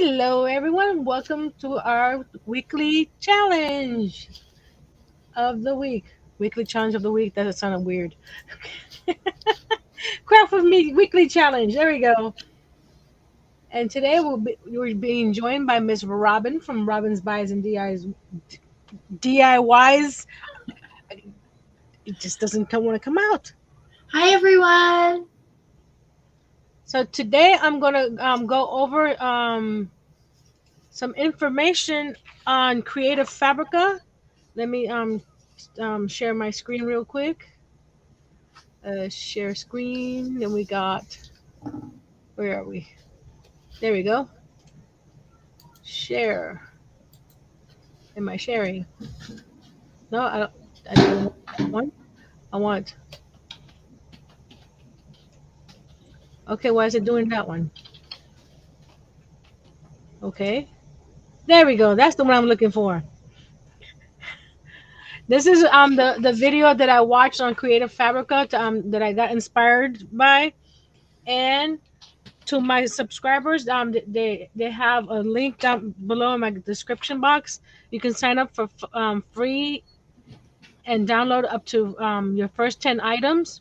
Hello, everyone. Welcome to our weekly challenge of the week. Weekly challenge of the week. That sounded weird. Craft with me weekly challenge. There we go. And today we're being joined by Miss Robin from Robin's Buys and DIYs. It just doesn't want to come out. Hi, everyone. So today I'm gonna go over some information on Creative Fabrica. Let me share my screen real quick. Share screen. Then we got, where are we? There we go. Share. Am I sharing? No, I don't want that one. I want. Okay, why is it doing that one? Okay. There we go. That's the one I'm looking for. This is the video that I watched on Creative Fabrica that I got inspired by, and to my subscribers, they have a link down below in my description box. You can sign up for free and download up to your first 10 items.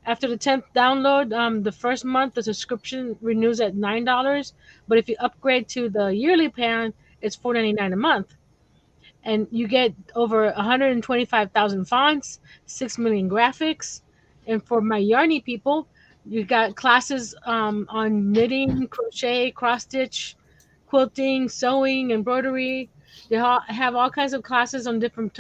After the 10th download, the first month the subscription renews at $9. But if you upgrade to the yearly plan, it's $4.99 a month, and you get over 125,000 fonts, 6 million graphics. And for my Yarny people, you got classes on knitting, crochet, cross stitch, quilting, sewing, embroidery. They have all kinds of classes on different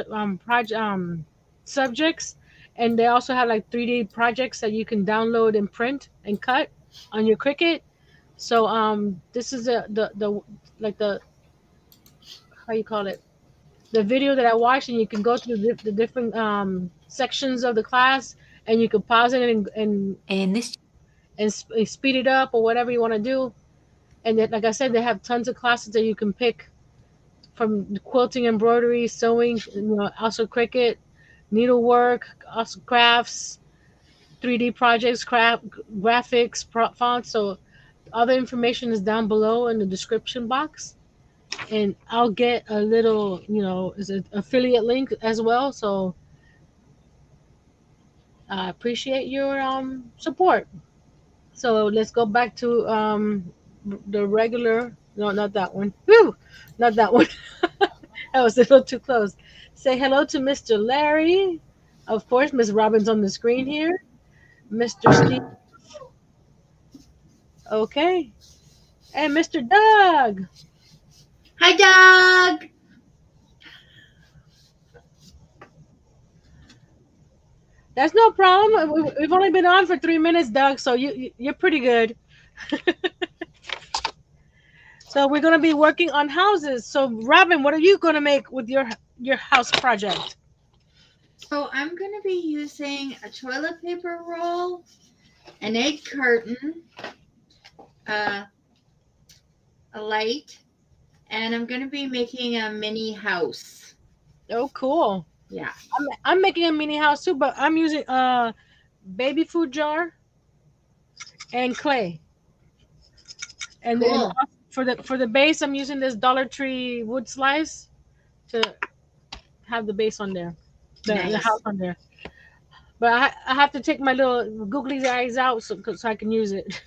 subjects, and they also have like 3D projects that you can download and print and cut on your Cricut. So this is the like the, how you call it, the video that I watched, and you can go through the different sections of the class, and you can pause it And this and speed it up or whatever you want to do. And then, like I said, they have tons of classes that you can pick from quilting, embroidery, sewing, also Cricut, needlework, also crafts, 3D projects, graphics, fonts. So all the information is down below in the description box, and I'll get a little, is an affiliate link as well. So I appreciate your support. So let's go back to the regular. No, not that one. Woo, not that one. That was a little too close. Say hello to Mr. Larry. Of course, Miss Robin's on the screen here. Mr. Steve. Okay. And Mr. Doug. Hi, Doug. That's no problem. We've only been on for 3 minutes, Doug, so you're pretty good. So we're gonna be working on houses. So Robin, what are you gonna make with your house project? So I'm going to be using a toilet paper roll, an egg carton, uh, a light, and I'm going to be making a mini house. Oh, cool. Yeah. I'm making a mini house too, but I'm using a baby food jar and clay. And then Cool. for the base, I'm using this Dollar Tree wood slice to have the base on there, the Nice. house on there. But I have to take my little googly eyes out so I can use it.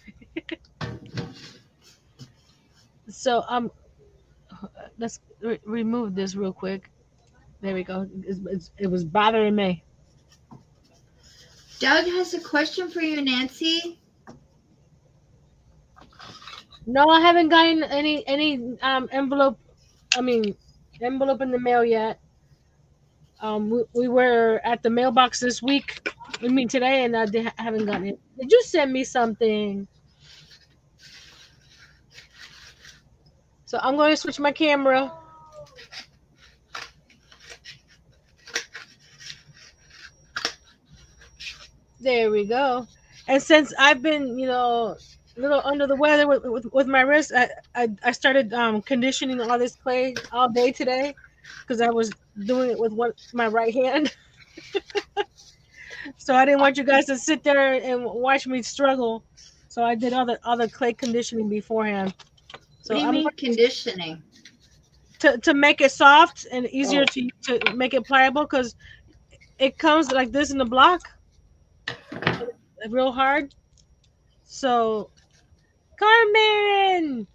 So let's remove this real quick. There we go. It was bothering me. Doug has a question for you, Nancy. No, I haven't gotten any envelope. I mean, envelope in the mail yet. We were at the mailbox this week. I mean today, and I haven't gotten it. Did you send me something? So I'm going to switch my camera. There we go. And since I've been, a little under the weather with my wrist, I started conditioning all this clay all day today because I was doing it with my right hand. So I didn't want you guys to sit there and watch me struggle. So I did all the clay conditioning beforehand. So What do you I'm mean going conditioning? to make it soft and easier to make it pliable, because it comes like this in the block, real hard. So Carmen,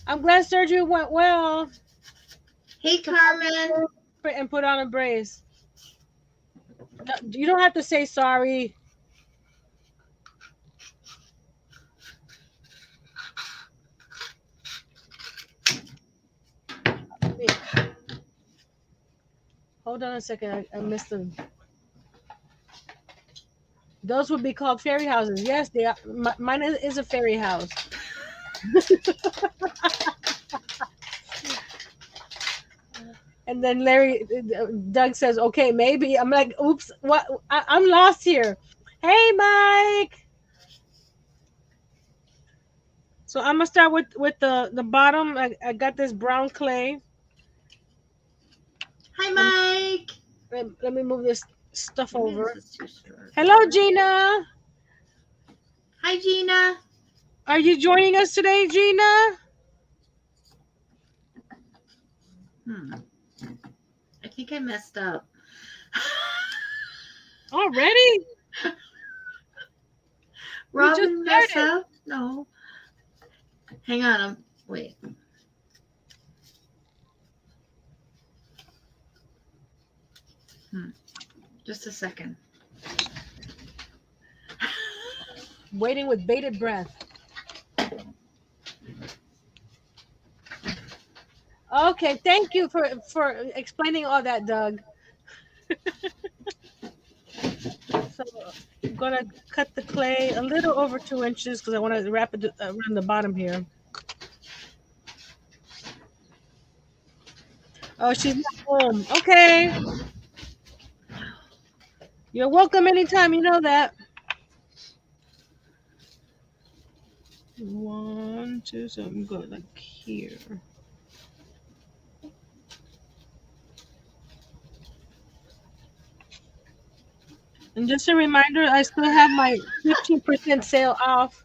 I'm glad surgery went well. Hey, Carmen. And put on a brace. You don't have to say sorry. Hold on a second. I missed them. Those would be called fairy houses. Yes, they are. Mine is a fairy house. And then Doug says, "Okay, maybe." I'm like, "Oops, what? I'm lost here." Hey, Mike. So I'm gonna start with the bottom. I got this brown clay. Hi, Mike. Let me move this stuff Maybe over. this is too short. Hello, Gina. Hi, Gina. Are you joining us today, Gina? I think I messed up. Already? Robin messed up? No. Hang on. Wait. Just a second. Waiting with bated breath. Okay, thank you for explaining all that, Doug. So I'm gonna cut the clay a little over 2 inches because I want to wrap it around the bottom here. Oh, she's not home. Okay. You're welcome anytime. You know that. 1, 2. So I'm going like here. And just a reminder, I still have my 15% sale off.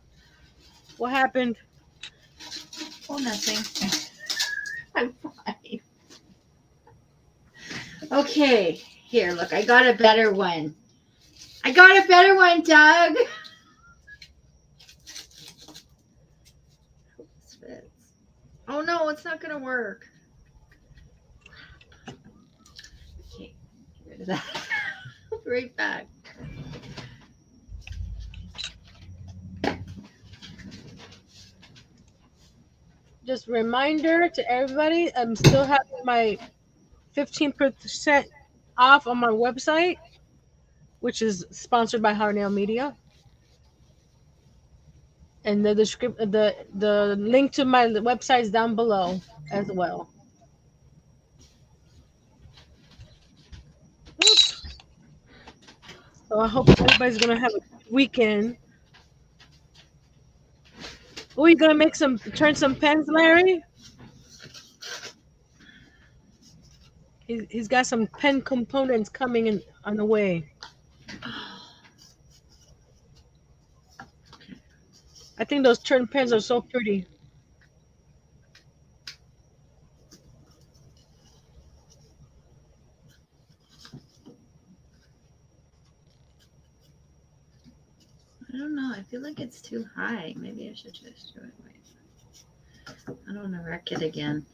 What happened? Oh, nothing. I'm fine. Okay. Here, look. I got a better one. Doug. This fits. Oh, no. It's not going to work. Okay. Get rid of that. I'll be right back. Just reminder to everybody, I'm still having my 15% off on my website, which is sponsored by Harnell Media. And the link to my website is down below as well. Oops. So I hope everybody's gonna have a good weekend. Oh, you gonna turn some pens, Larry? He's got some pen components coming in on the way. I think those turn pens are so pretty. I don't know. I feel like it's too high. Maybe I should just do it. Wait. I don't want to wreck it again.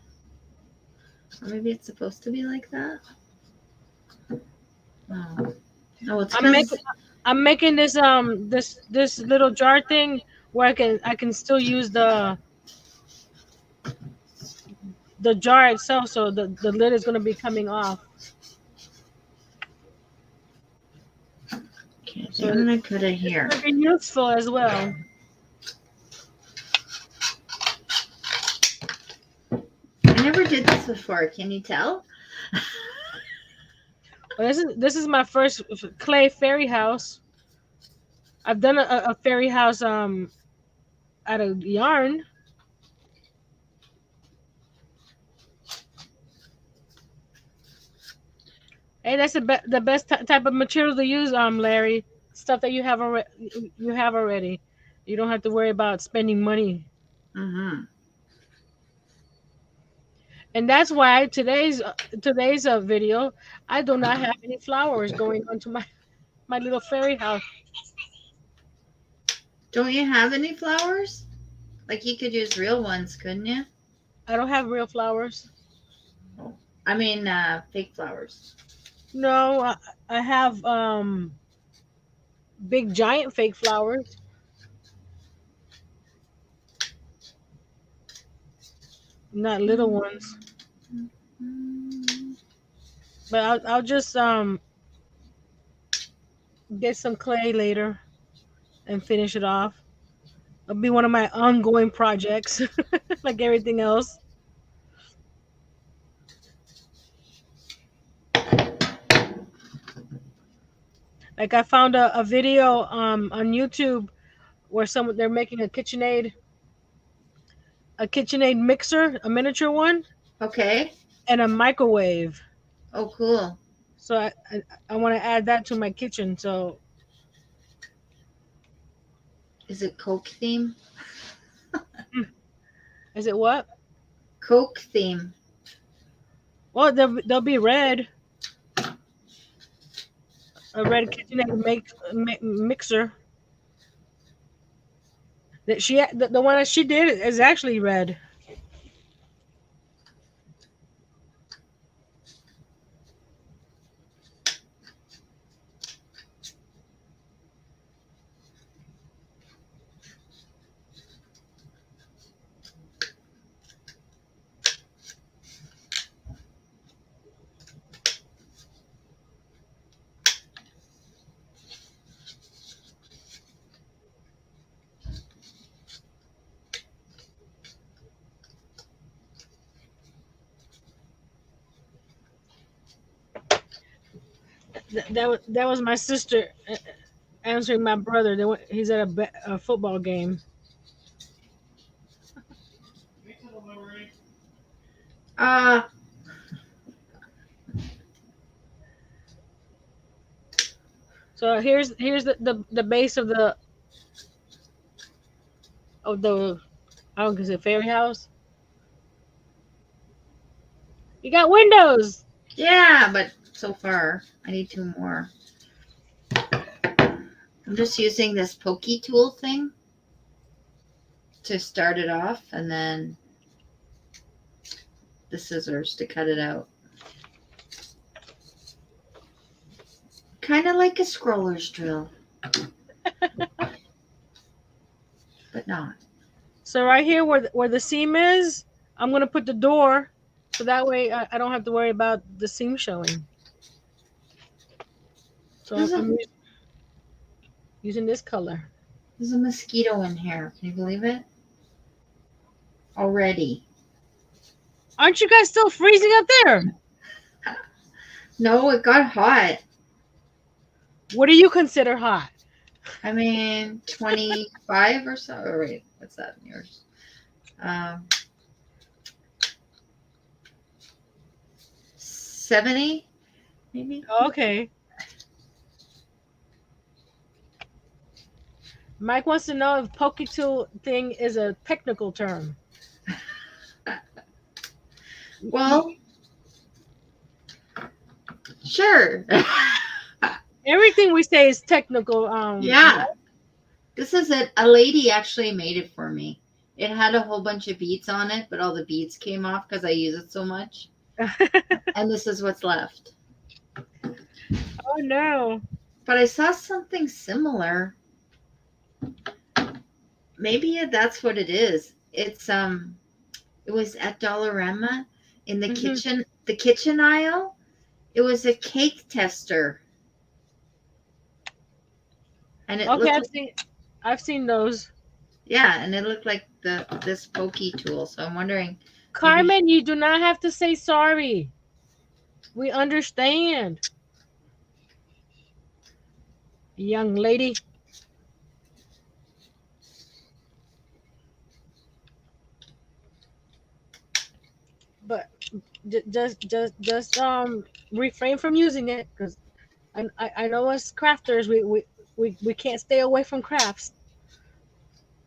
Or maybe it's supposed to be like that. Oh, it's I'm making this this little jar thing where I can still use the jar itself, so the lid is gonna be coming off. Okay, so I'm gonna put it here. It's gonna be useful as well. I never did this before. Can you tell? Well, this is my first clay fairy house. I've done a fairy house out of yarn. Hey, that's the best type of material to use, Larry. Stuff that you have already. You don't have to worry about spending money. Mm-hmm. And that's why today's video, I do not have any flowers going onto my little fairy house. Don't you have any flowers? Like you could use real ones, couldn't you? I don't have real flowers. I mean, fake flowers. No, I have big giant fake flowers, not little ones. Mm. But I'll just get some clay later and finish it off. It'll be one of my ongoing projects, like everything else. Like I found a video on YouTube where they're making a KitchenAid mixer, a miniature one, Okay. and a microwave. Oh, cool. So I want to add that to my kitchen. So Is it Coke theme? is it what? Coke theme. Well, they'll be red. A red KitchenAid mixer. That the one that she did is actually red. That was my sister answering my brother. He's at a football game. Uh, So here's the base of the I don't know, is it fairy house? You got windows. yeah, but so far I need two more. I'm just using this pokey tool thing to start it off, and then the scissors to cut it out. Kind of like a scroller's drill, but not. So right here where the seam is, I'm gonna put the door, so that way I don't have to worry about the seam showing. So I'm using this color. There's a mosquito in here. Can you believe it? Already. Aren't you guys still freezing up there? No, it got hot. What do you consider hot? I mean, 25 or so. Oh, wait, what's that in yours? 70, maybe? Okay. Mike wants to know if pokey tool thing is a technical term. Well, sure. Everything we say is technical. Yeah. This is it. A lady actually made it for me. It had a whole bunch of beads on it, but all the beads came off because I use it so much. And this is what's left. Oh no. But I saw something similar. Maybe that's what it is. It's it was at Dollarama in the kitchen aisle. It was a cake tester. And it I've seen those. Yeah, and it looked like this pokey tool. So I'm wondering. Carmen, you do not have to say sorry. We understand. Young lady. But just refrain from using it, because I know us crafters, we can't stay away from crafts.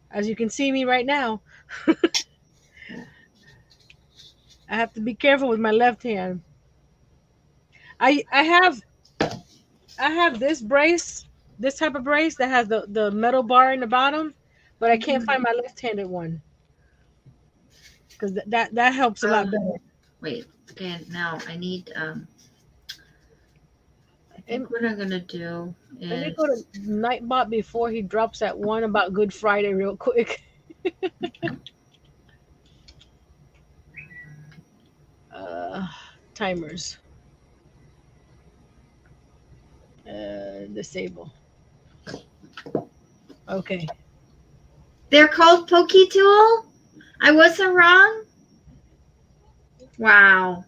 As you can see me right now. I have to be careful with my left hand. I I have I have this brace, this type of brace that has the metal bar in the bottom, but I can't Mhm. find my left-handed one because that helps a lot better. Wait. Okay. Now I need. I And think what I'm gonna do let me go to is. Nightbot before he drops that one about Good Friday real quick. Uh, timers. Disable. Okay. They're called Pokey Tool. I wasn't wrong. Wow.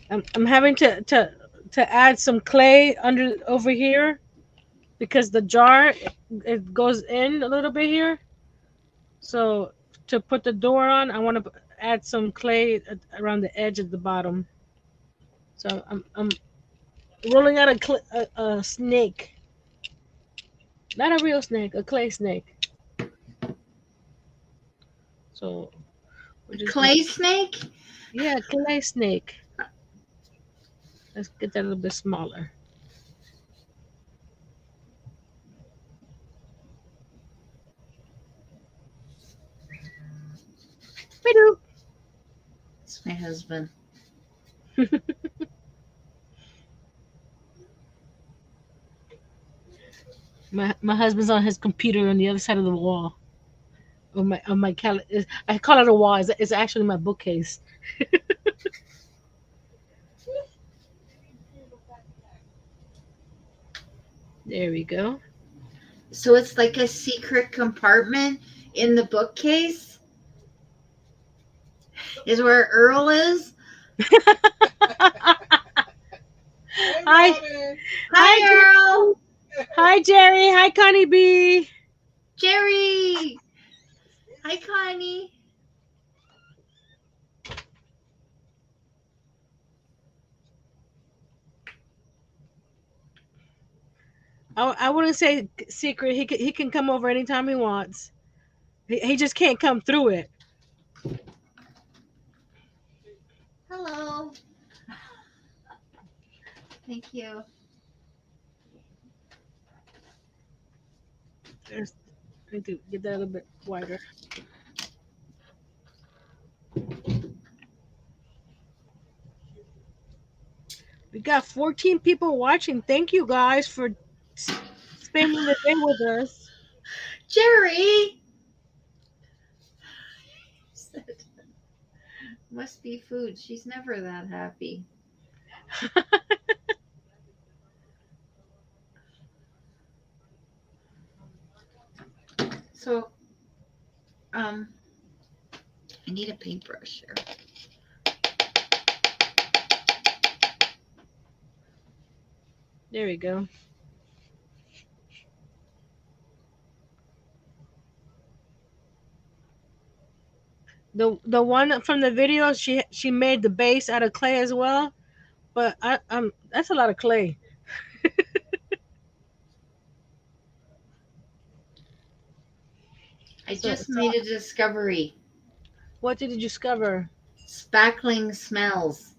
I'm having to add some clay under over here because the jar it goes in a little bit here. So to put the door on, I want to add some clay around the edge at the bottom. So I'm rolling out a snake, not a real snake, a clay snake. So we're just gonna, Clay snake. yeah, clay snake. Let's get that a little bit smaller. Ba-doop. It's my husband. My husband's on his computer on the other side of the wall. I call it a wall. It's actually my bookcase. There we go. So it's like a secret compartment in the bookcase. Is where Earl is. Hi, hi, Hi, Earl. hi, Jerry. Hi, Connie B. Jerry. Hi, Connie. I wouldn't say secret. He can come over anytime he wants. He just can't come through it. Hello. Thank you. There's, I need to get that a little bit wider. We got 14 people watching. Thank you guys for spending the day with us. Jerry. Must be food. She's never that happy. So, um, I need a paintbrush here. There we go. The one from the video, she made the base out of clay as well. But that's a lot of clay. I So just made a discovery. what did you discover? Spackling smells.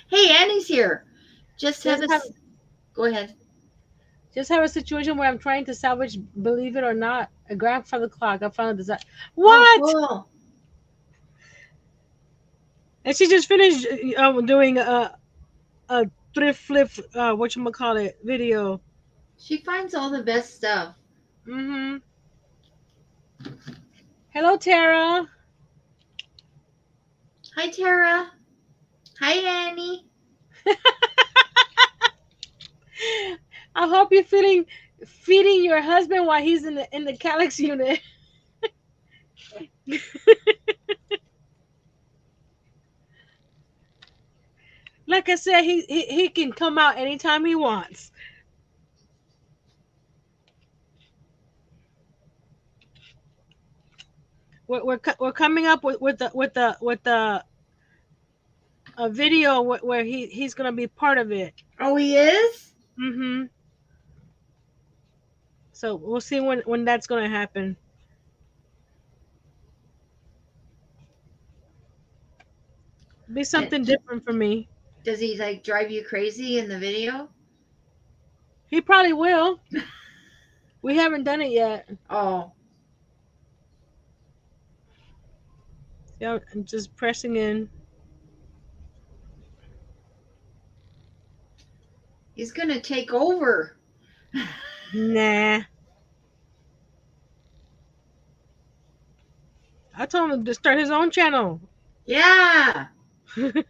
Hey, Annie's here. Just have Just a. have Go ahead. just have a situation where I'm trying to salvage, believe it or not, a grandfather clock. I found this. Oh, What? cool. And she just finished doing a thrift flip. What you call it? Video. She finds all the best stuff. Mm-hmm. Hello, Tara. Hi, Tara. Hi, Annie. I hope you're feeding your husband while he's in the calyx unit. Like I said, he can come out anytime he wants. we're coming up with the a video where he's gonna be part of it. Oh, he is? Mm-hmm. So we'll see when that's gonna happen. Be And something different for me. does he like drive you crazy in the video? He probably will. We haven't done it yet. Oh, Yeah, I'm just pressing in. he's gonna take over. Nah. I told him to start his own channel. Yeah. The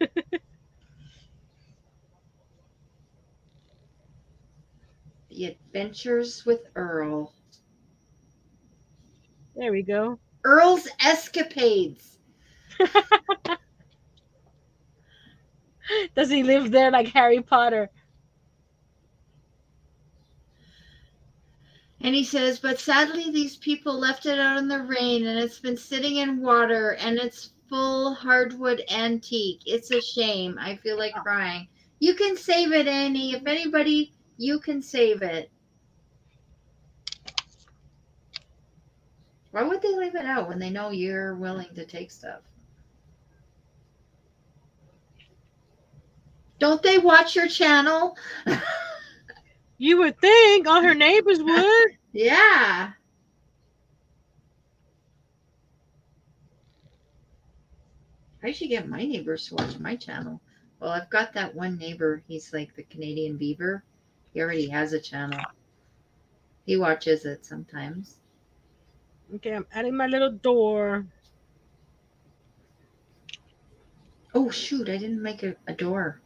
Adventures with Earl. There we go. Earl's Escapades. Does he live there like Harry Potter? And he says, but sadly, these people left it out in the rain and it's been sitting in water and it's full hardwood antique. It's a shame. I feel like crying. You can save it, Annie. If anybody, you can save it. Why would they leave it out when they know you're willing to take stuff? Don't they watch your channel? You would think all her neighbors would. Yeah. I should get my neighbors to watch my channel. Well, I've got that one neighbor. He's like the Canadian Beaver. He already has a channel. He watches it sometimes. Okay, I'm adding my little door. Oh, shoot. I didn't make a door.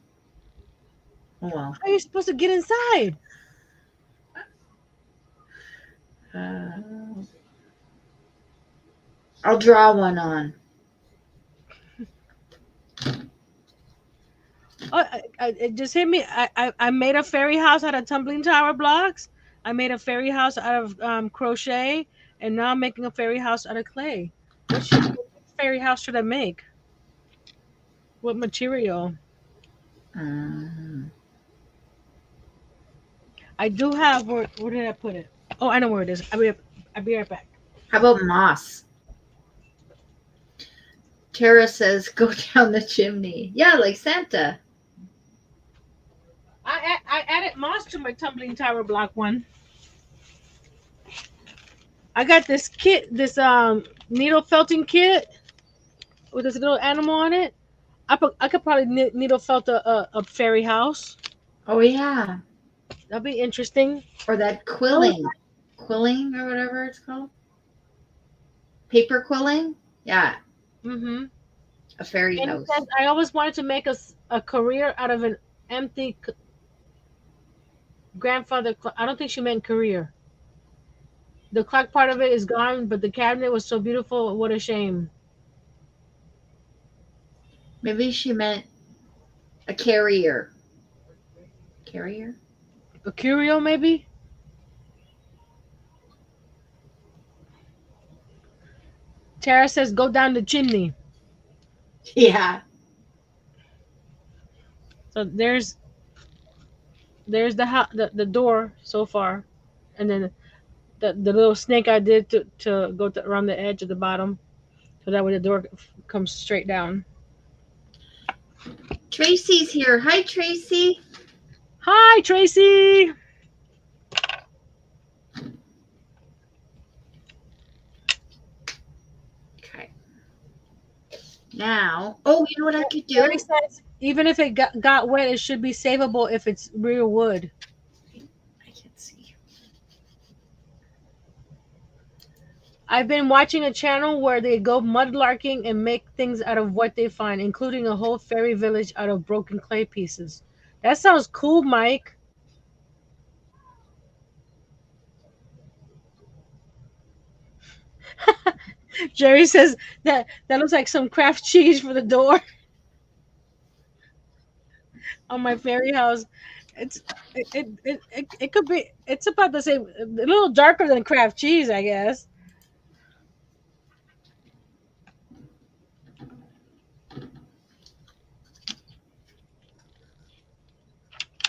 Oh, well. How are you supposed to get inside? I'll draw one on. Oh, it just hit me. I made a fairy house out of tumbling tower blocks. I made a fairy house out of crochet, and now I'm making a fairy house out of clay. What fairy house should I make? What material? I do have. Where did I put it? Oh, I know where it is. I'll be right back. How about moss? Tara says, go down the chimney. Yeah, like Santa. I added moss to my tumbling tower block one. I got this kit, this needle felting kit with this little animal on it. I could probably needle felt a fairy house. Oh, yeah. That'd be interesting. Or that quilling. Quilling or whatever it's called. Paper quilling? Yeah. Mm-hmm. A fairy And house. I always wanted to make a career out of an empty grandfather. I don't think she meant career. The clock part of it is gone, but the cabinet was so beautiful. What a shame. Maybe she meant a carrier. Carrier? A curio, maybe? Tara says, go down the chimney. Yeah. So there's the door so far, and then the little snake I did to go around the edge of the bottom, so that way the door comes straight down. Tracy's here. Hi, Tracy. Hi, Tracy. Okay. Now, oh, you know what I could do? Says, even if it got wet, it should be savable if it's real wood. I can't see. I've been watching a channel where they go mudlarking and make things out of what they find, including a whole fairy village out of broken clay pieces. That sounds cool, Mike. Jerry says that looks like some craft cheese for the door on my fairy house. It could be. It's about the same, a little darker than craft cheese, I guess.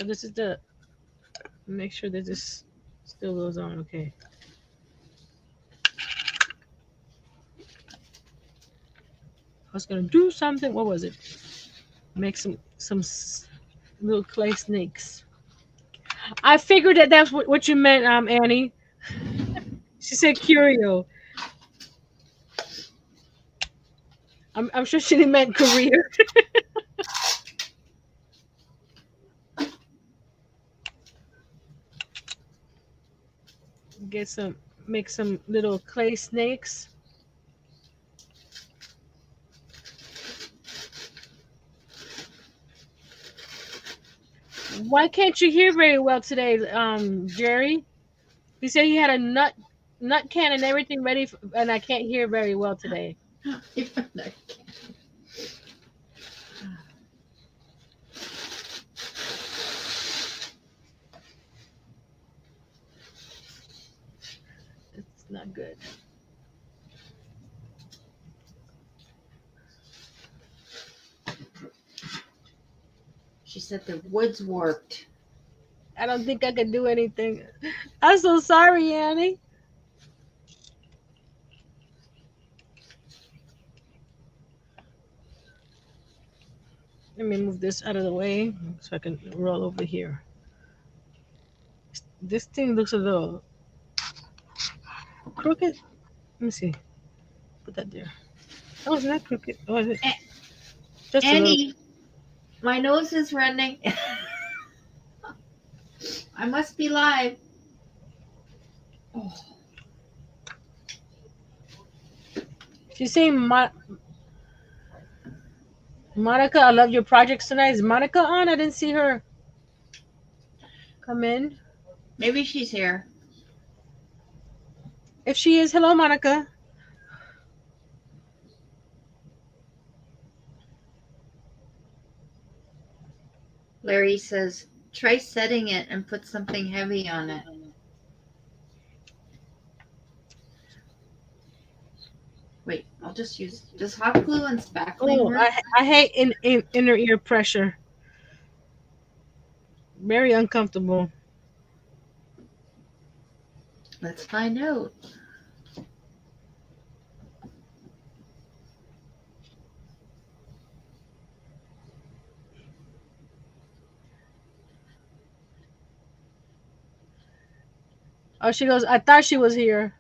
So this is the, make sure that this still goes on. Okay. I was gonna do something. What was it? Make some little clay snakes. I figured that that's what you meant, Annie. She said curio. I'm sure she didn't meant career. Get some, make some little clay snakes. Why can't you hear very well today, Jerry? He said he had a nut can and everything ready, and I can't hear very well today. It's not good. She said the wood's warped. I don't think I can do anything. I'm so sorry, Annie. Let me move this out of the way so I can roll over here. This thing looks a little crooked. Let me see. Put that there. Oh, it's not crooked. Oh, is it? Just a little. Annie, my nose is running. I must be live. Oh. She's saying, Monica, I love your projects tonight. Is Monica on? I didn't see her come in. Maybe she's here. If she is, hello, Monica. Larry says, try setting it and put something heavy on it. Wait, I'll just use just hot glue and spackling Oh, work. I hate inner ear pressure. Very uncomfortable. Let's find out. Oh, she goes, I thought she was here.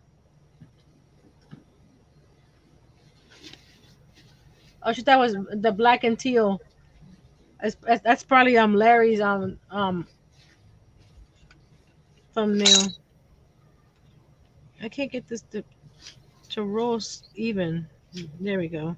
Oh, she thought it was the black and teal. That's probably Larry's thumbnail. I can't get this to roll even. There we go.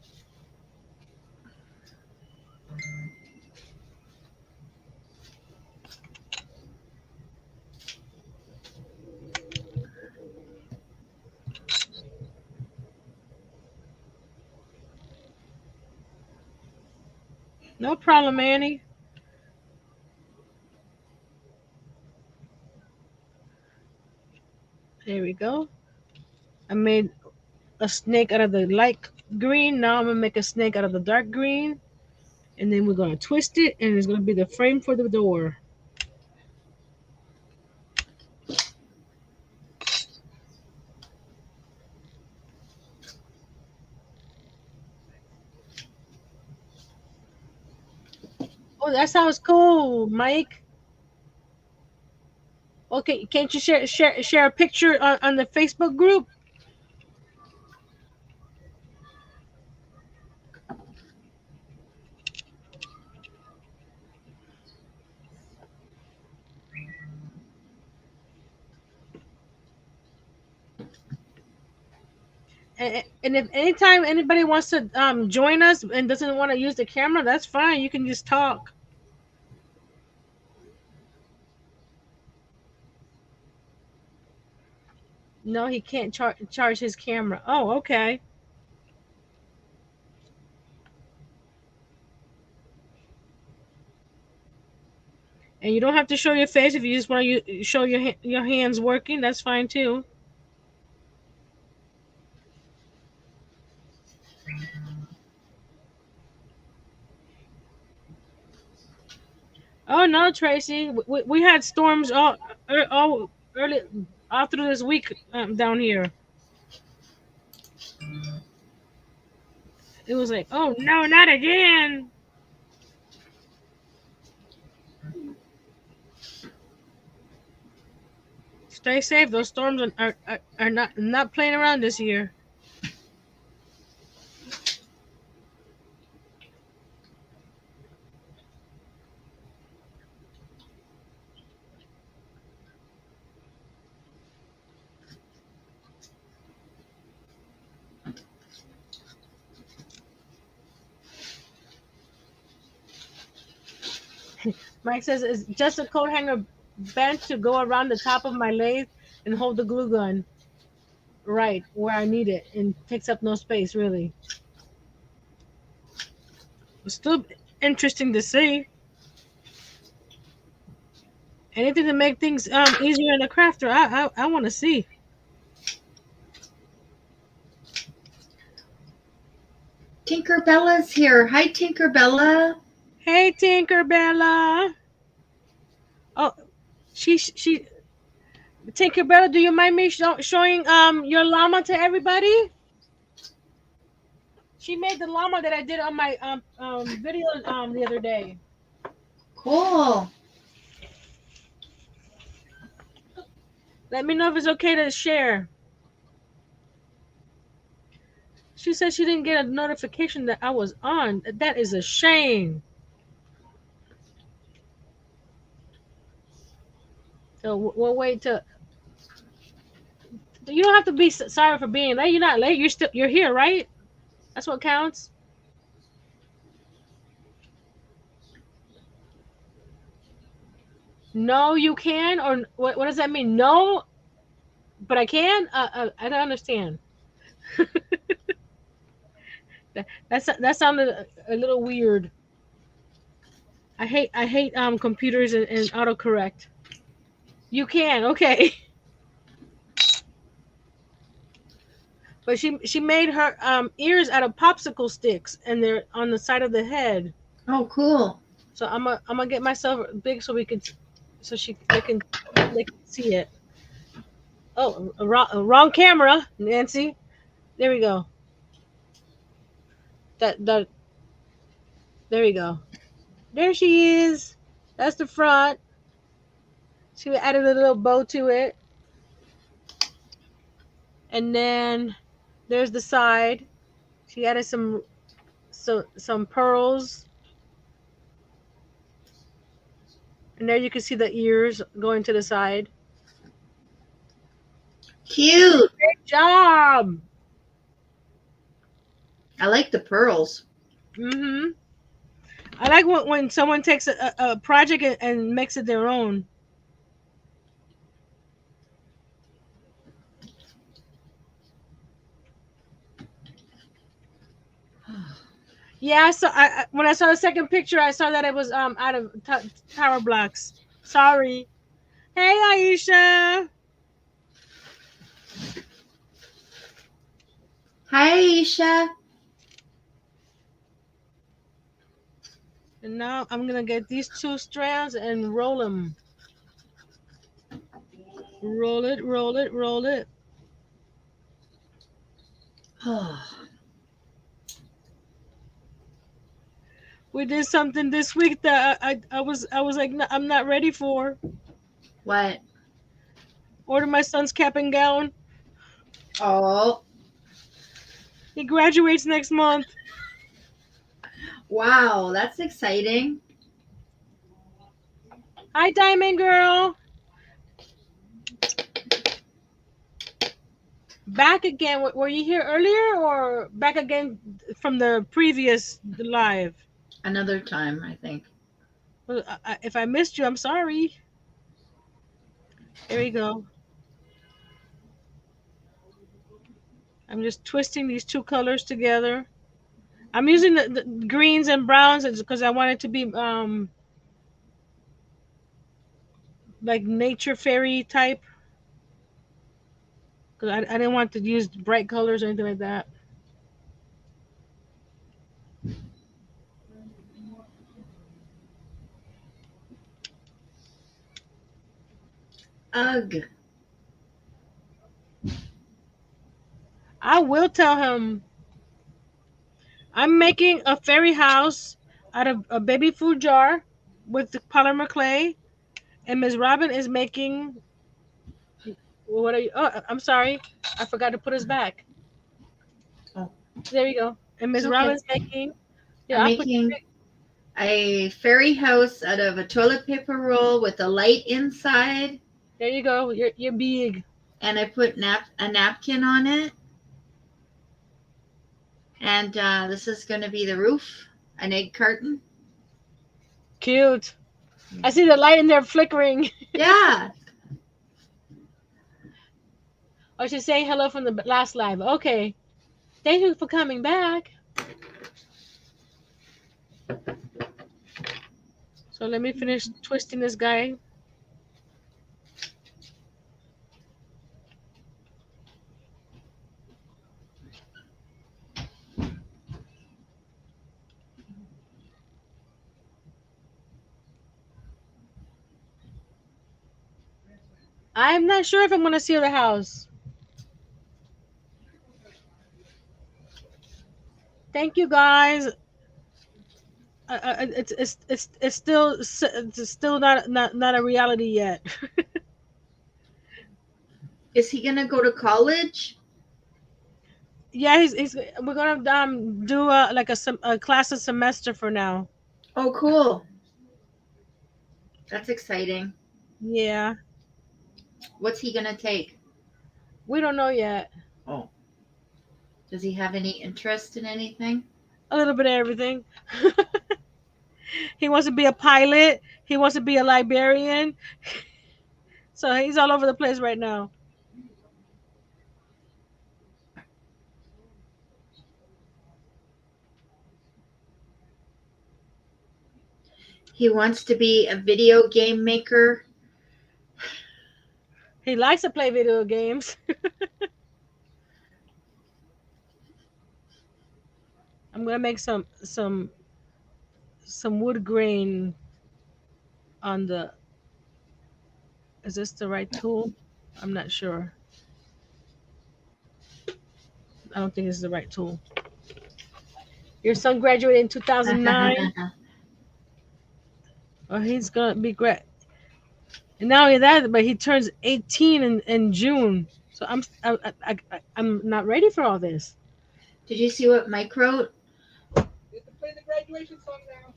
No problem, Annie. There we go. I made a snake out of the light green. Now I'm gonna make a snake out of the dark green, and then we're gonna twist it, and it's gonna be the frame for the door. Oh, that sounds cool, Mike. Okay, can't you share a picture on the Facebook group? And if anytime anybody wants to join us and doesn't want to use the camera, that's fine. You can just talk. No, he can't charge his camera. Oh, okay. And you don't have to show your face if you just want to show your hands working. That's fine too. Oh no, Tracy. We had storms all early all through this week down here. It was like, oh no, not again. Stay safe. Those storms are not playing around this year. Mike says it's just a coat hanger bent to go around the top of my lathe and hold the glue gun right where I need it and takes up no space really. It's still interesting to see. Anything to make things easier in the crafter. I want to see. Tinkerbella's here. Hi, Tinkerbella. Hey Tinkerbella. Oh, she Tinkerbella. Do you mind me showing your llama to everybody? She made the llama that I did on my video the other day. Cool. Let me know if it's okay to share. She said she didn't get a notification that I was on. That is a shame. So we'll wait till. You don't have to be sorry for being late. You're not late. You're here, right? That's what counts. No, you can, or what does that mean? No, but I can. I don't understand. That sounded a little weird. I hate computers and autocorrect. You can, okay. But she made her ears out of popsicle sticks, and they're on the side of the head. Oh, cool. So I'm gonna get myself big so they can see it. Oh, a wrong camera, Nancy. There we go. That there we go. There she is. That's the front. She added a little bow to it, and then there's the side. She added some pearls, and there you can see the ears going to the side. Cute. Great job. I like the pearls. Mhm. I like when someone takes a project and makes it their own. Yeah, so when I saw the second picture, I saw that it was out of tower blocks. Sorry. Hey, Aisha. Hi, Aisha. And now I'm gonna get these two strands and roll them. Roll it, roll it, roll it. We did something this week that I was like, "No, I'm not ready for." What? Order my son's cap and gown. Oh, He graduates next month. wow. That's exciting. Hi, Diamond Girl. Back again. Were you here earlier or back again from the previous live? Another time, I think. Well, if I missed you, I'm sorry. There we go. I'm just twisting these two colors together. I'm using the greens and browns because I want it to be like nature fairy type. Because I didn't want to use bright colors or anything like that. Ugh. I will tell him I'm making a fairy house out of a baby food jar with the polymer clay, and Miss Robin is making. What are you? Oh, I'm sorry, I forgot to put us back. Oh, There you go. And it's Miss okay. Robin's making. I'm Yeah, I'll put. making a fairy house out of a toilet paper roll with a light inside, There you go. You're big. and I put a napkin on it. And this is going to be the roof, an egg carton. Cute. I see the light in there flickering. Yeah. Oh, she's saying hello from the last live. Okay. Thank you for coming back. So let me finish twisting this guy. I'm not sure if I'm gonna seal the house. Thank you guys. It's still not a reality yet. Is he going to go to college? Yeah, he's we're gonna do a class a semester for now. Oh, cool. That's exciting. Yeah, What's he going to take? we don't know yet. Oh. Does he have any interest in anything? A little bit of everything. He wants to be a pilot. He wants to be a librarian. So he's all over the place right now. He wants to be a video game maker. He likes to play video games. I'm gonna make some wood grain on the. Is this the right tool? I'm not sure. I don't think this is the right tool. Your son graduated in 2009. Oh, he's gonna be great. And not only that, but he turns 18 in June. So I'm not ready for all this. Did you see what Mike wrote? You have to play the graduation song now.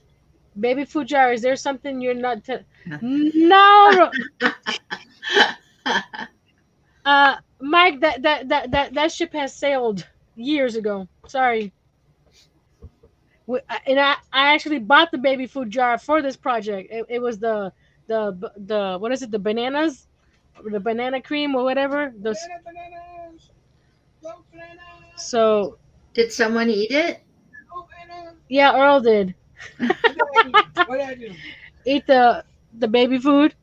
Baby food jar. Is there something you're not? No. Mike, that ship has sailed years ago. Sorry. I actually bought the baby food jar for this project. It was the what is it? The bananas, the banana cream or whatever. Those. Bananas. Go bananas. So Did someone eat it? Go bananas. yeah, Earl did. What did I do? Eat the baby food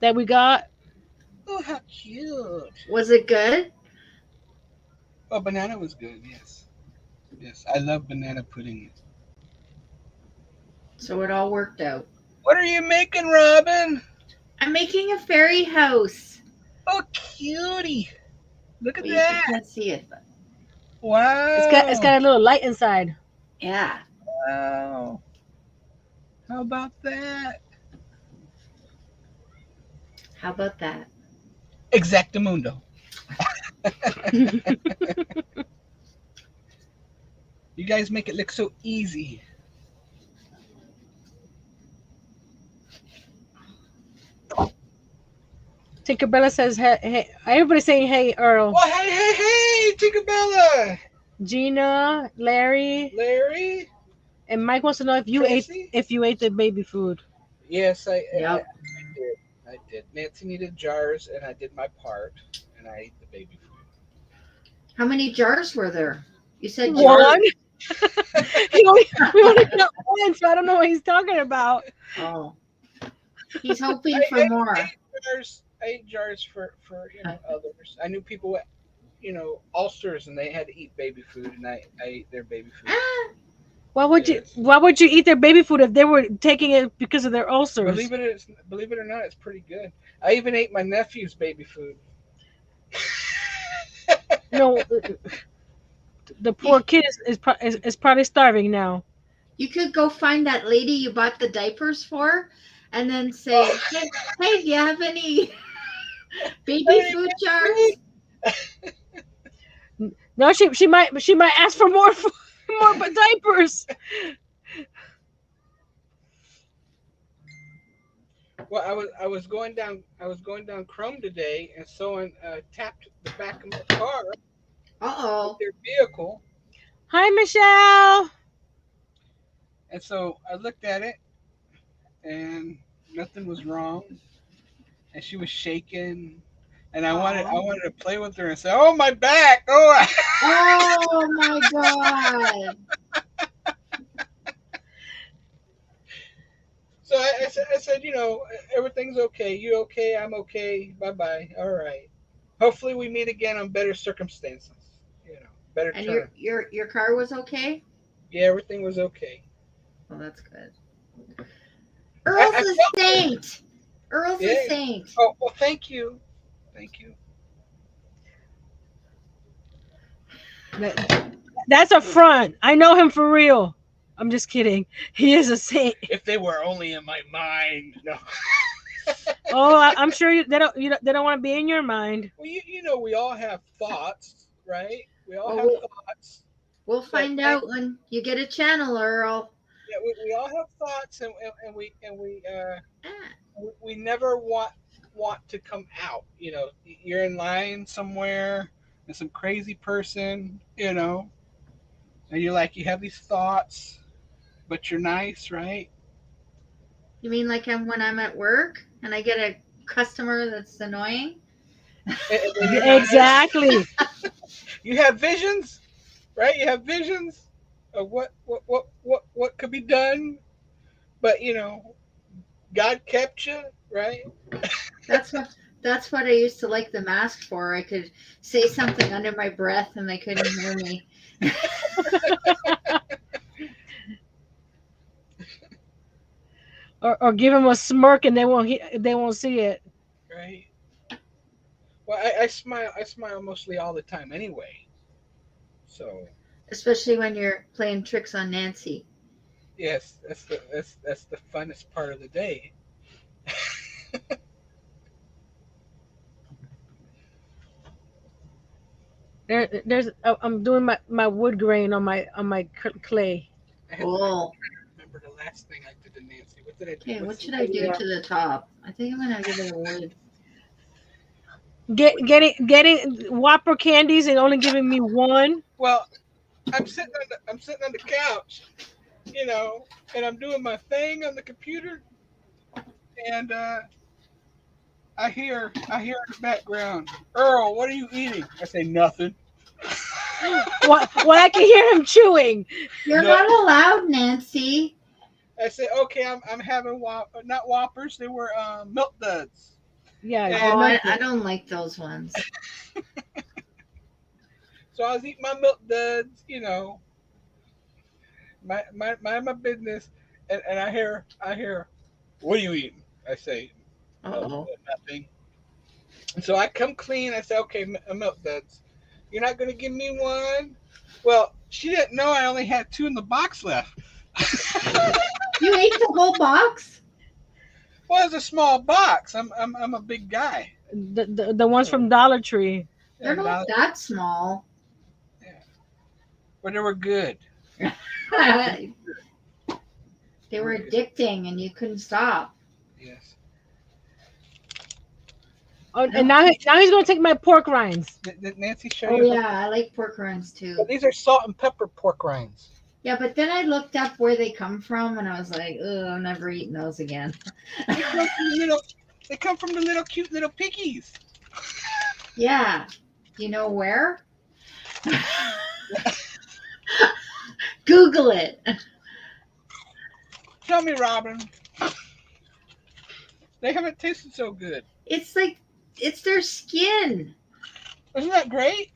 that we got. Oh, how cute. Was it good? Oh, banana was good, yes. Yes, I love banana pudding. So it all worked out. What are you making, Robin? I'm making a fairy house. Oh, cutie. Look at Well, you that. can't see it, but Wow. It's got a little light inside. yeah. Wow. How about that? How about that? Exactamundo. You guys make it look so easy. Tinkerbella says, hey, everybody's saying, hey, Earl. Oh, hey, Tinkerbella. Gina, Larry, Larry. and Mike wants to know Tracy? if you ate the baby food. Yes, I Yep. did. I did. Nancy needed jars, and I did my part, and I ate the baby food. How many jars were there? You said One. jars. we only got one, so I don't know what he's talking about. Oh. He's hoping for more. I ate jars for others. I knew people with, ulcers, and they had to eat baby food, and I ate their baby food. Ah, Yes. Why would you eat their baby food if they were taking it because of their ulcers? Believe it or not, it's pretty good. I even ate my nephew's baby food. No, the You, poor kid is probably starving now. you could go find that lady you bought the diapers for, and then say, hey, do you have any baby Hey, food hey. jars? No, she might ask for more more diapers. Well, I was going down Chrome today, and someone tapped the back of my car with Uh-oh. their vehicle, Hi, Michelle. and so I looked at it, and nothing was wrong, and she was shaking, and I Oh. wanted to play with her and say, "Oh, my back! Oh!" Oh my God. So I said, everything's okay. You okay? I'm okay. Bye bye. All right. Hopefully, we meet again on better circumstances. Better And terms. your car was okay? Yeah, everything was okay. Well, that's good. I, Earl's I a felt good. saint. Earl's a Yeah. saint. Oh, well, thank you. Thank you. That's a front. I know him for real. I'm just kidding. He is a saint. If they were only in my mind. No. Oh, I'm sure they don't want to be in your mind. Well, we all have thoughts, right? We all Well, have we'll, thoughts. we'll But find out when you get a channel, Earl. yeah, we all have thoughts, and Ah, we never want to come out. You're in line somewhere and some crazy person, and you have these thoughts, but you're nice, right? you mean like when I'm at work and I get a customer that's annoying? And then you're nice. Exactly. You have visions, right? You have visions of what could be done, but God kept you, right? That's what that's what I used to like the mask for. I could say something under my breath and they couldn't hear me. Or give him a smirk and they won't see it. Right. Well, I smile mostly all the time anyway. So Especially when you're playing tricks on Nancy. yes, that's the funnest part of the day. I'm doing my wood grain on my clay. I Cool. remember the last thing I did to Nancy. What did I do? Okay, Let's what see. should I do to the top? I think I'm gonna give it a wood. Getting Whopper candies and only giving me one. Well, I'm sitting on the couch, you know, and I'm doing my thing on the computer, and I hear in the background, Earl, what are you eating? I say nothing. What I can hear him chewing. You're No, not allowed, Nancy. I say okay. I'm having not Whoppers. They were Milk Duds, Yeah, and Oh, I don't like those ones. so I was eating my Milk Duds, my business, and I hear, what are you eating? I say, Oh. nothing. And so I come clean. I say, okay, Milk Duds, you're not gonna give me one. Well, she didn't know I only had two in the box left. You ate the whole box? Well, it's a small box. I'm a big guy. the ones So from Dollar Tree. They're yeah, not that small. yeah. But they were good. They They were were good. addicting and you couldn't stop. Yes. Oh, and No. now he's gonna take my pork rinds. Did Nancy show Oh you her? yeah, I like pork rinds too. But these are salt and pepper pork rinds. Yeah, but then I looked up where they come from and I was like, oh, I'm never eating those again. They come from the they come from the little cute little piggies. Yeah. You know where? Google it. Tell me, Robin. They haven't tasted so good. It's like it's their skin. Isn't that great?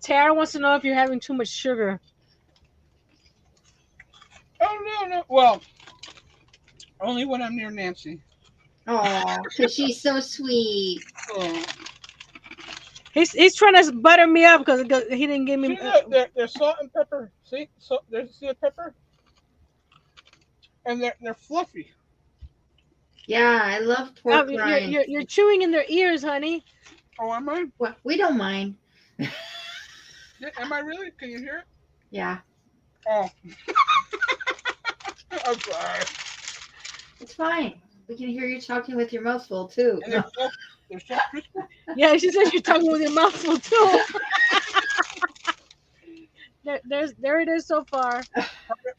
Tara wants to know if you're having too much sugar. Oh no. Well, only when I'm near Nancy. Oh, because she's so sweet. Oh. He's trying to butter me up because he didn't give See, me. look, there's salt and pepper. See, so there's the pepper, and they're fluffy. Yeah, I love pork rinds. You're chewing in their ears, honey. Oh, am I? Well, we don't mind. Yeah, am I really? Can you hear it? Yeah, Oh, I'm sorry. it's fine. We can hear you talking with your mouth full too. And they're so crispy. Yeah, she says you're talking with your mouth full too. There it is so far.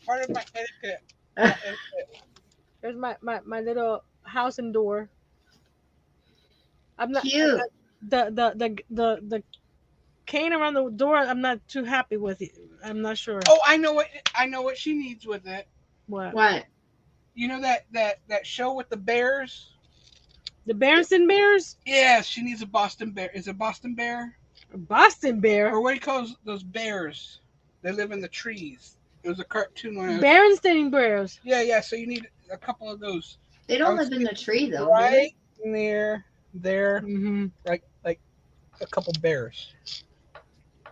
Part of my etiquette. There's my little house and door. I'm not Cute. the cane around the door. I'm not too happy with it. I'm not sure. Oh, I know what she needs with it. What? You know that show with the bears? The Berenstain Bears? Yeah, she needs a Boston bear. Is it Boston bear? A Boston Bear? Or what do you call those bears? They live in the trees. It was a cartoon when I was... Berenstain Bears. Yeah. So you need a couple of those. They don't live in the tree though. Right near there, Mm-hmm. like a couple bears.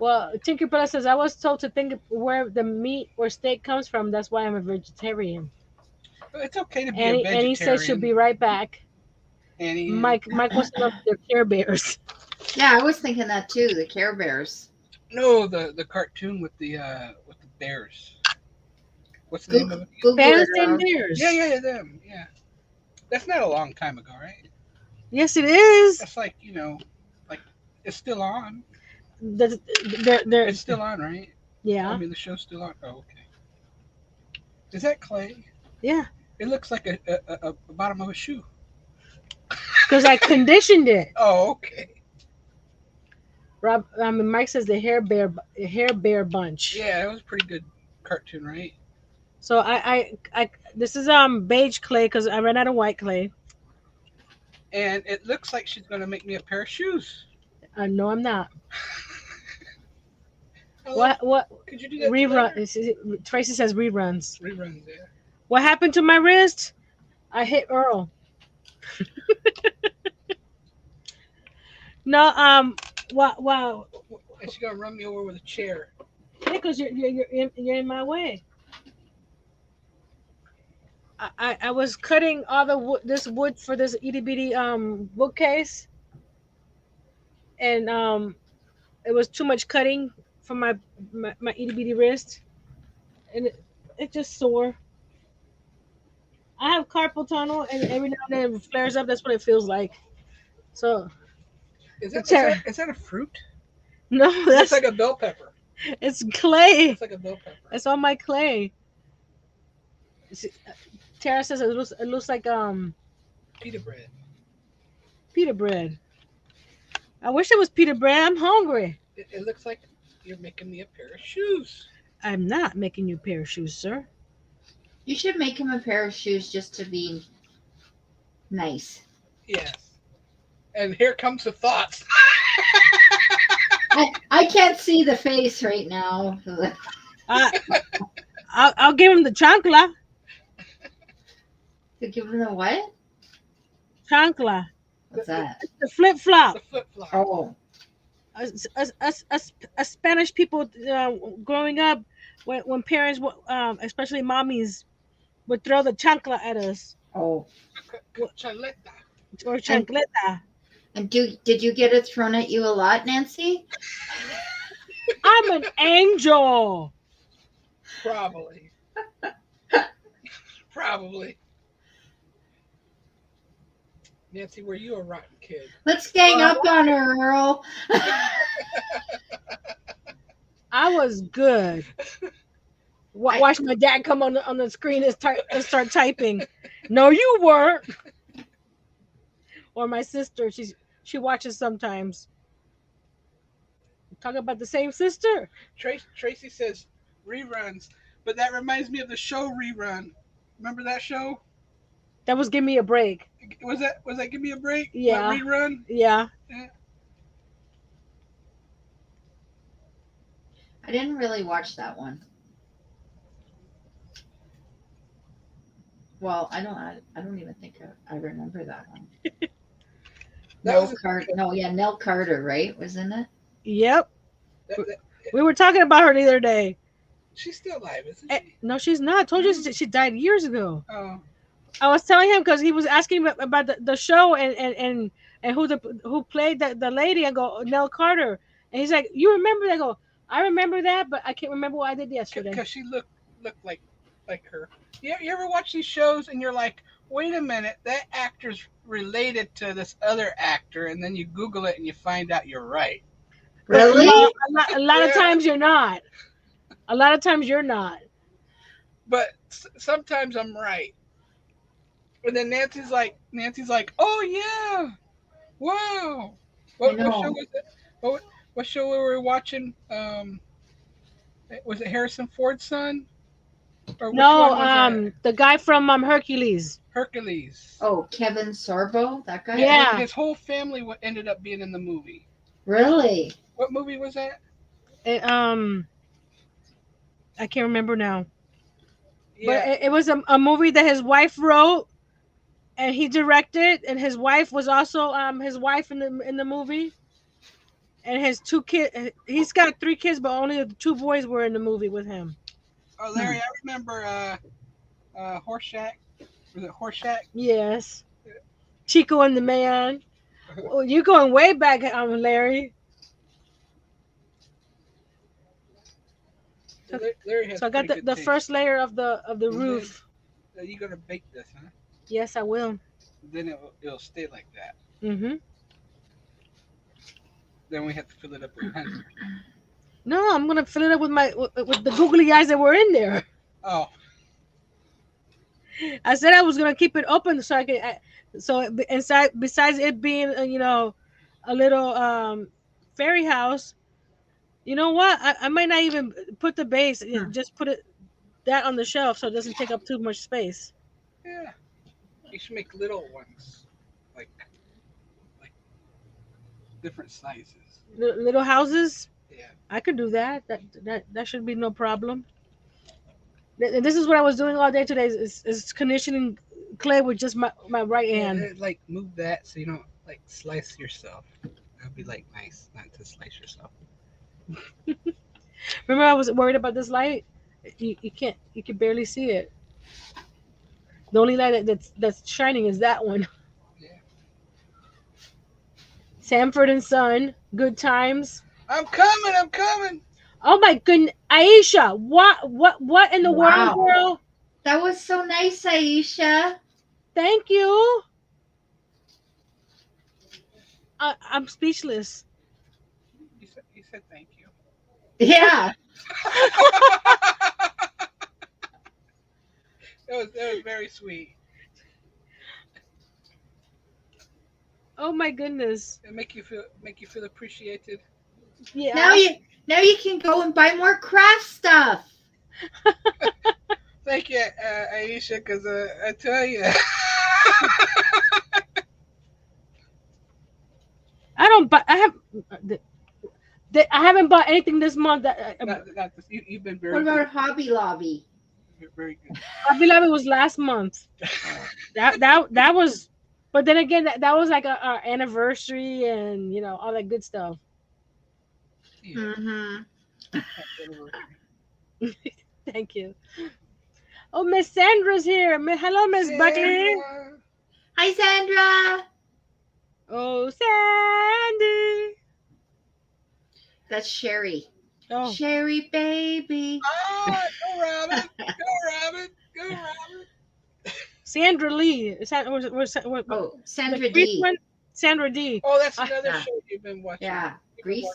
Well, Tinkerbell says I was told to think where the meat or steak comes from. That's why I'm a vegetarian. It's okay to be a And vegetarian. he says she'll be right back. Annie. Mike wants to know if they're Care Bears. Yeah, I was thinking that too. The Care Bears. No, the cartoon with the bears. What's the name of it? Google it, Berenstain Bears. Yeah, them. Yeah. That's not a long time ago, right? Yes, it is. That's like, like it's still on. They're It's still on, right? yeah. I mean, the show's still on. Oh, okay. Is that clay? Yeah. It looks like a bottom of a shoe. Because I conditioned it. Oh, okay. Mike says the hair bear bunch. Yeah, it was a pretty good cartoon, right? So I this is beige clay because I ran out of white clay. And it looks like she's gonna make me a pair of shoes. No, I'm not. Hello? What Could you do that? rerun? Tracy says reruns. Reruns, yeah. What happened to my wrist? I hit Earl. No, wow. And she's gonna run me over with a chair. Yeah, because you're in my way. I was cutting all the wood, this wood for this itty bitty bookcase, and it was too much cutting for my itty bitty wrist, and it just sore. I have carpal tunnel, and every now and then it flares up. That's what it feels like. So Is that a fruit? no, It's that's like a bell pepper. it's clay. It's like a bell pepper. It's on my clay. Tara says it looks like Pita bread. pita bread. I wish it was pita bread. I'm hungry. It looks like you're making me a pair of shoes. I'm not making you a pair of shoes, sir. You should make him a pair of shoes just to be nice. Yes. And here comes the thoughts. I can't see the face right now. I'll give him the chancla. To give him the what? Chancla. What's that? The flip flop. The flip flop. Oh, Us Spanish people growing up, when parents, especially mommies, would throw the chancla at us oh. Chaleta. or chancleta. And did you get it thrown at you a lot, Nancy? I'm an angel. Probably. Probably. Nancy, were you a rotten kid? Let's gang up on her, Earl. I was good. Watch my dad come on the screen and start typing. No, you weren't. Or my sister, she watches sometimes. Talk about the same sister. Tracy says reruns, but that reminds me of the show Rerun. Remember that show? That was Give Me a Break. Was that Give Me a Break? Yeah. What, Rerun? Yeah. I didn't really watch that one. Well, I don't even think I remember that one. That was Nell Carter, right? Was in it? Yep. that, that, We were talking about her the other day. she's still alive, isn't she? No, she's not. I told you she died years ago. Oh, I was telling him because he was asking me about the show and who played the lady. I go, Nell Carter, and he's like, you remember that? I go, I remember that, but I can't remember what I did yesterday. because she looked like her. You ever watch these shows and you're like, wait a minute, that actor's related to this other actor, and then you Google it and you find out you're right. Really? A lot of times you're not. A lot of times you're not. But sometimes I'm right. And then Nancy's like, oh yeah, wow. What show was it? What show were we watching? Was it Harrison Ford's son? Or which one was it? The guy from Hercules. Hercules. Oh, Kevin Sorbo, that guy? Yeah. His whole family ended up being in the movie. Really? What movie was that? I can't remember now. Yeah. But it was a movie that his wife wrote and he directed, and his wife was also his wife in the movie. And his 2 kids, he's got 3 kids, but only the 2 boys were in the movie with him. Oh, Larry, I remember Horseshack. Was it Horseshack? Yes. Chico and the Man. Well, you're going way back, Larry. Larry has So I got the first layer of the roof. Are you gonna bake this, huh? Yes, I will. Then it'll stay like that. Mm-hmm. Then we have to fill it up with honey. No, I'm gonna fill it up with the googly eyes that were in there. Oh. I said I was gonna keep it open so I could. So inside, besides it being a little fairy house, you know what? I might not even put the base. Just put that on the shelf so it doesn't take up too much space. Yeah. You should make little ones, like different sizes. Little houses. Yeah. I could do that. That should be no problem. And this is what I was doing all day today is conditioning clay with just my right hand. Yeah, like move that so you don't like slice yourself. That'd be like nice not to slice yourself. Remember, I was worried about this light. You can barely see it. The only light that's shining is that one. Yeah. Sanford and Son, Good Times. I'm coming. Oh my goodness, Aisha, what in the world, girl? That was so nice, Aisha. Thank you. I'm speechless. You said thank you. Yeah. That was very sweet. Oh my goodness. It make you feel appreciated. Yeah. Now you can go and buy more craft stuff. Thank you, Aisha, because I tell you. I haven't bought anything this month. Not this. You've been very What about good. Hobby Lobby? Very good. Hobby Lobby was last month. That was, but then again, that was like our anniversary and all that good stuff. Yeah. Mm-hmm. Thank you. Oh, Miss Sandra's here. Hello, Miss Buckley. Hi, Sandra. Oh, Sandy. That's Sherry. Oh. Sherry, baby. Ah, go Robin. Go Robin. Sandra Lee. Sandra D. Sandra D. Oh, that's another show you've been watching. Yeah, Grease.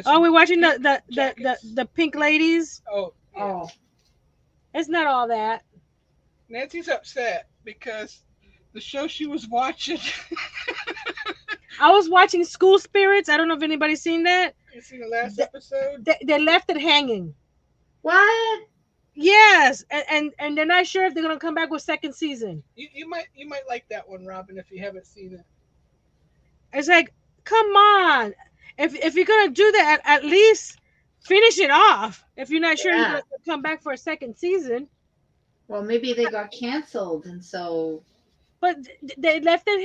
We're watching the Pink Ladies. Oh, yeah. Oh. It's not all that. Nancy's upset because the show she was watching. I was watching School Spirits. I don't know if anybody's seen that. You seen the last episode? They left it hanging. What? Yes, and they're not sure if they're gonna come back with second season. You might like that one, Robin, if you haven't seen it. It's like, come on, if you're gonna do that, at least finish it off if you're not sure you're Yeah. going to come back for a second season. Well, maybe they got canceled, and so But they left it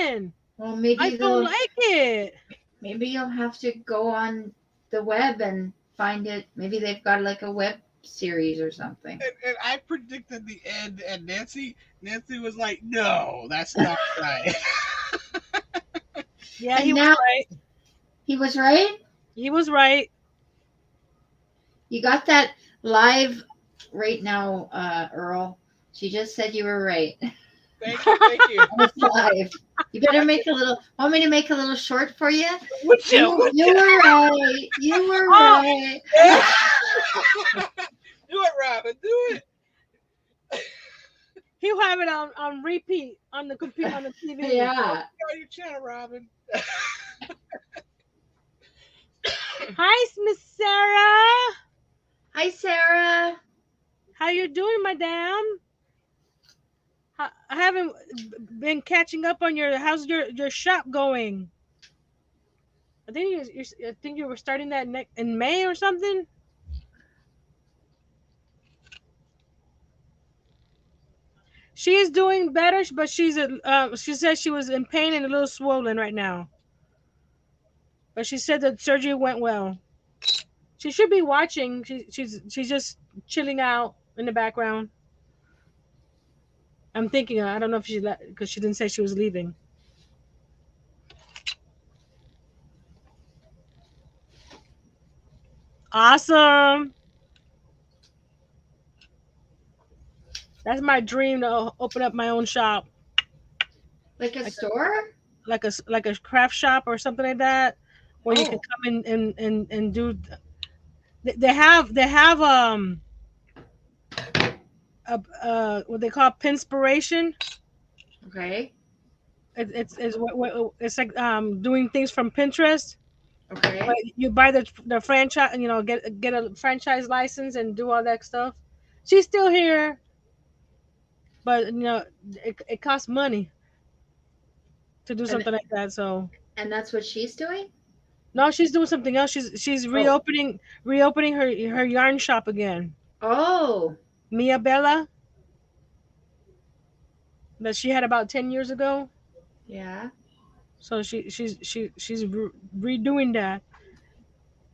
hanging. well, I don't like it. maybe you'll have to go on the web and find it. Maybe they've got like a web series or something. And I predicted the end, and Nancy was like, "No, that's not right." Yeah, And he was now- right. He was right. He was right. You got that live right now, Earl. She just said you were right. Thank you. And it's live. You better make a little. Want me to make a little short for you? Would You were right. You were Oh. right. Do it, Robin. Do it. He'll have it on repeat on the computer on the TV. Yeah. Go on your channel, Robin. Hi, Miss Sarah. Hi, Sarah. How you doing, madam? I haven't been catching up on how's your shop going? I think you were starting that in May or something. She is doing better, but she said she was in pain and a little swollen right now. But she said the surgery went well. She should be watching. She's just chilling out in the background. I'm thinking. I don't know if she because she didn't say she was leaving. Awesome. That's my dream to open up my own shop, Like a store? like a craft shop or something like that, where you can Oh. come in and do. They have what they call pinspiration. Okay. It's like doing things from Pinterest. Okay. But you buy the franchise, get a franchise license and do all that stuff. She's still here, but it costs money to do something like that. So And that's what she's doing? no, she's doing something else. She's reopening her yarn shop again. Oh. Mia Bella, that she had about 10 years ago. Yeah. So she's redoing that,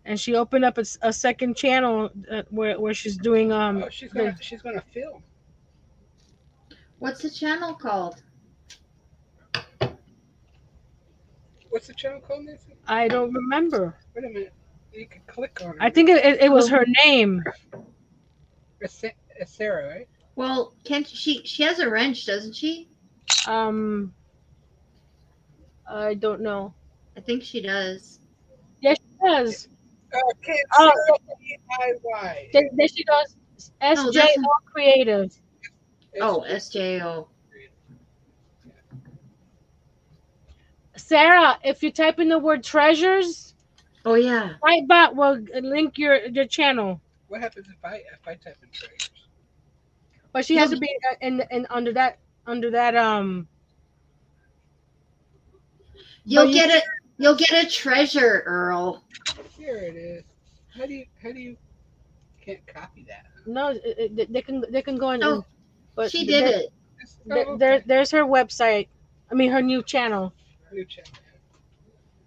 and she opened up a second channel where she's doing She's gonna film. What's the channel called? What's the channel called, Nancy? I don't remember. Wait a minute. You can click on it. I think it was her name. It's Sarah, right? Well, can't she has a wrench, doesn't she? I don't know. I think she does. Yes, she does. Okay. Oh, DIY. Then she does SJO Creative. Oh, SJO. Sarah, if you type in the word treasures, Oh yeah. Nightbot will link your channel. What happens if I type in treasures? But she has to be in under that You'll but get a treasure, Earl. Here it is. How do you can't copy that? No, they can go in. Oh, but she did it. There's her website. I mean, her new channel. New channel.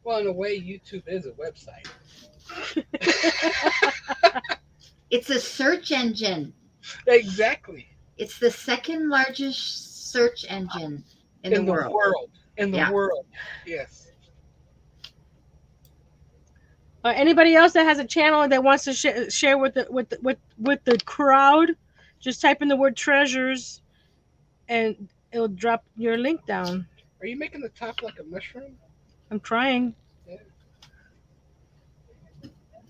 Well, in a way, YouTube is a website. It's a search engine. Exactly. It's the second largest search engine in the world. In the world. Yes. Anybody else that has a channel that wants to share with the crowd, just type in the word treasures, and it'll drop your link down. Are you making the top like a mushroom? I'm trying. Yeah.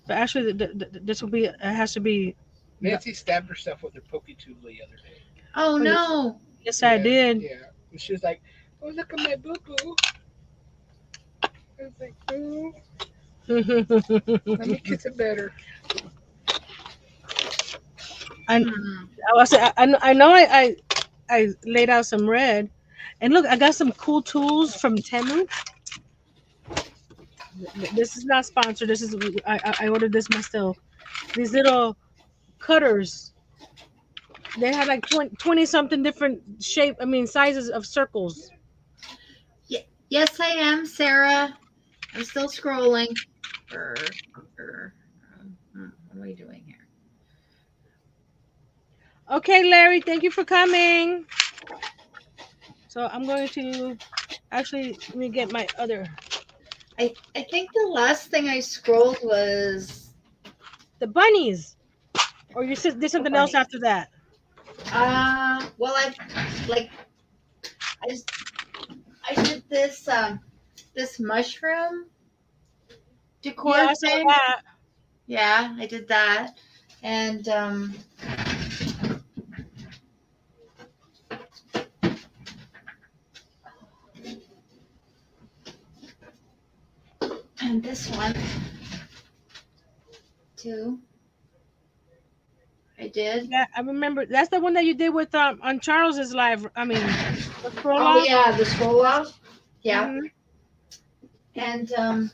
But actually, this will be. It has to be. Nancy stabbed herself with her pokey tool the other day. Oh no. Yes, I did. Yeah. And she was like, "Oh, look at my boo boo." I was like, "Ooh, let me kiss it better." I know I laid out some red, and look, I got some cool tools from Temu. This is not sponsored. This is I ordered this myself. these little cutters. They had like 20 something different sizes of circles. Yes, I am, Sarah. I'm still scrolling. What are we doing here? Okay, Larry, thank you for coming. So I'm going to actually let me get my other I think the last thing I scrolled was the bunnies. Or you said did something else after that? well, like I just I did this mushroom decor Yeah, I saw thing. that. Yeah, I did that. And and this one too. I did. Yeah, I remember. That's the one that you did with on Charles's live. I mean, the scroll Oh off. yeah, the scroll off. Yeah. Mhm. And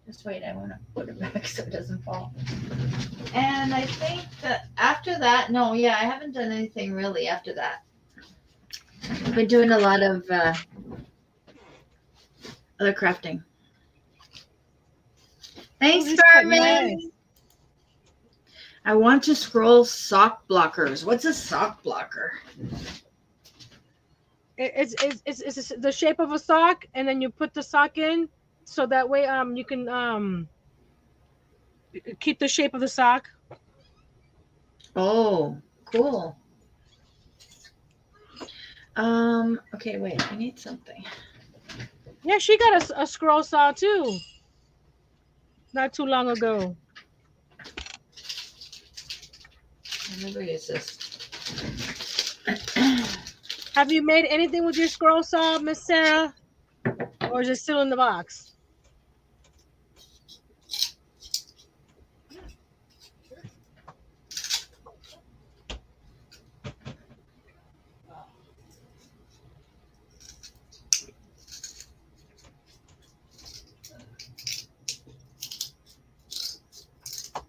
just wait, I want to put it back so it doesn't fall. And I think that after that, no, yeah, I haven't done anything really after that. I've been doing a lot of other crafting. Thanks, these are Carmen. nice. I want to scroll sock blockers. What's a sock blocker? It's the shape of a sock, and then you put the sock in, so that way you can keep the shape of the sock. Oh, cool. Okay, wait, I need something. Yeah, she got a scroll saw too. Not too long ago. Where is this? Have you made anything with your scroll saw, Miss Sarah, or is it still in the box?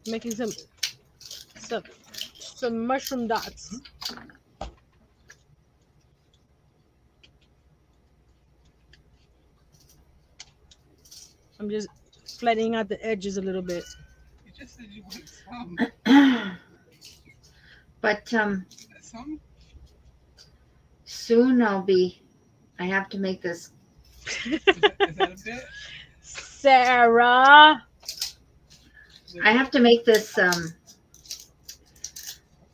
Making some mushroom dots. I'm just flattening out the edges a little bit. You just said you want some. But Some? soon I have to make this. Is that a bit? Sarah. I have to make this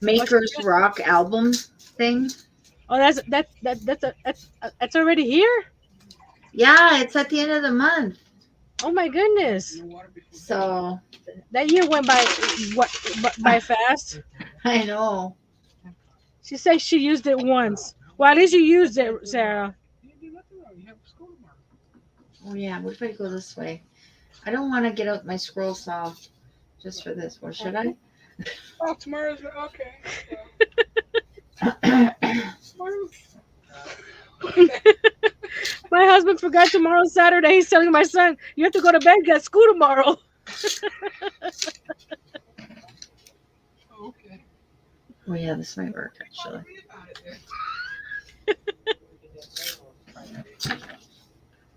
Maker's Rock album thing. Oh, that's already here. Yeah, it's at the end of the month. Oh my goodness! So That year went by fast. I know. She said she used it once. Well, at least you used it, Sarah. You do nothing wrong. You have school tomorrow. Oh yeah, what if I go this way? I don't want to get out my scroll saw just for this. Or should I? Oh, tomorrow's okay. My husband forgot tomorrow's Saturday. He's telling my son, "You have to go to bed. Got school tomorrow." Okay. Oh yeah, this might work actually.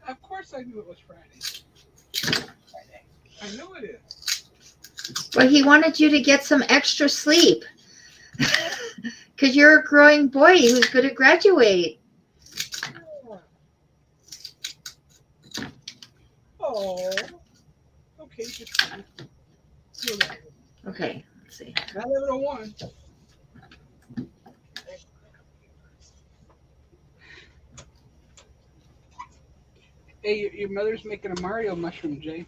Of course I knew it was Friday. I know it is. Well, he wanted you to get some extra sleep. Because you're a growing boy who's going to graduate. Oh. Okay. Okay, let's see. 11:01. Hey, your mother's making a Mario mushroom, Jay.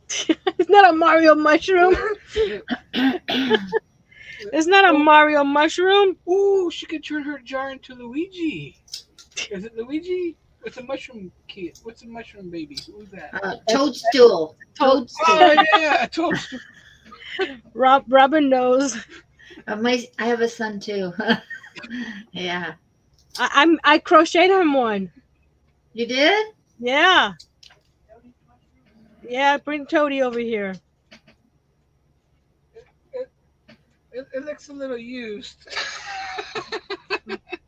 It's not a Mario mushroom. It's not a Mario mushroom. Ooh, she could turn her jar into Luigi. Is it Luigi? What's a mushroom kid? What's a mushroom baby? Who's that? Toadstool. Toadstool. Oh yeah, toadstool. Robin knows. I have a son too. Yeah. I crocheted him one. You did? Yeah. Yeah, bring Toady over here. it looks a little used.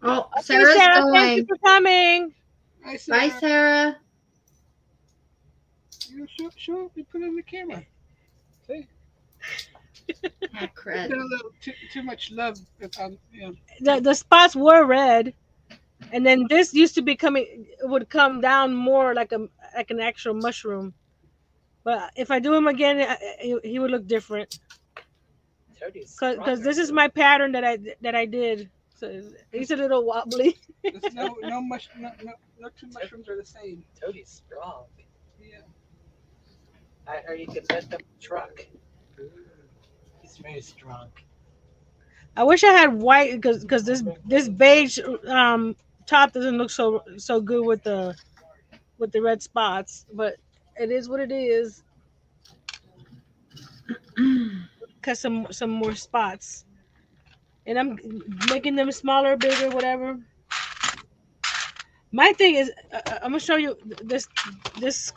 Oh, Okay, Sarah's Sarah, thank you going. for coming. I Bye, said, Sarah. show up and put it in the camera. See, Ah, it's crud. got a little too much love. The spots were red, and then this used to be coming, it would come down more like an actual mushroom. But if I do him again, he would look different. Because this is my pattern that I did. So he's a little wobbly. There's no two mushrooms are the same. Toadie's strong. Yeah. I heard you could lift up a truck. He's very strong. I wish I had white because this beige top doesn't look so good with the red spots. But it is what it is. Cause some more spots, and I'm making them smaller, bigger, whatever. My thing is, I'm gonna show you this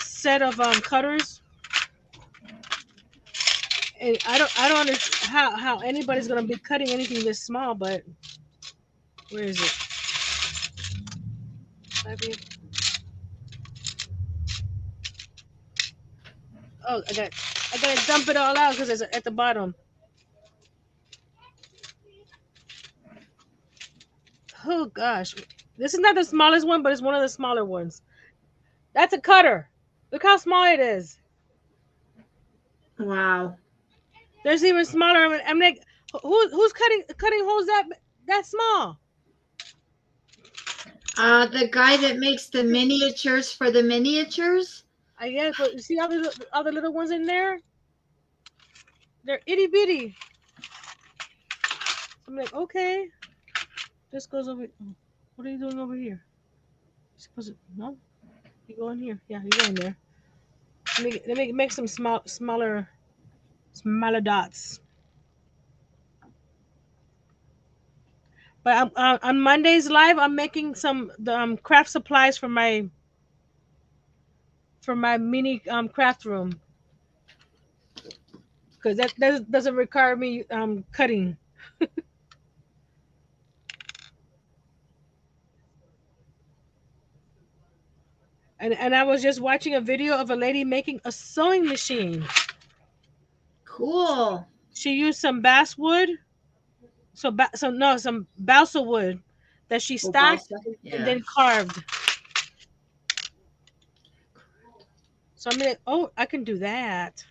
set of cutters, and I don't understand how anybody's gonna be cutting anything this small. But where is it? Maybe- Oh, I gotta dump it all out because it's at the bottom. Oh gosh, this is not the smallest one, but it's one of the smaller ones. That's a cutter. Look how small it is. Wow. There's even smaller. I'm like, who's cutting holes that small? The guy that makes the miniatures for the miniatures. I guess, but you see all the little ones in there? They're itty bitty. I'm like, okay, this goes over. What are you doing over here? You're supposed to no. You go in here. Yeah, you go in there. Let me make some smaller dots. But on Monday's live, I'm making some the craft supplies for my mini craft room because that doesn't require me cutting. And I was just watching a video of a lady making a sewing machine. Cool. She used some basswood, some balsa wood that she Oh, stacked balsa. and Yeah. then carved. So I'm like, oh, I can do that,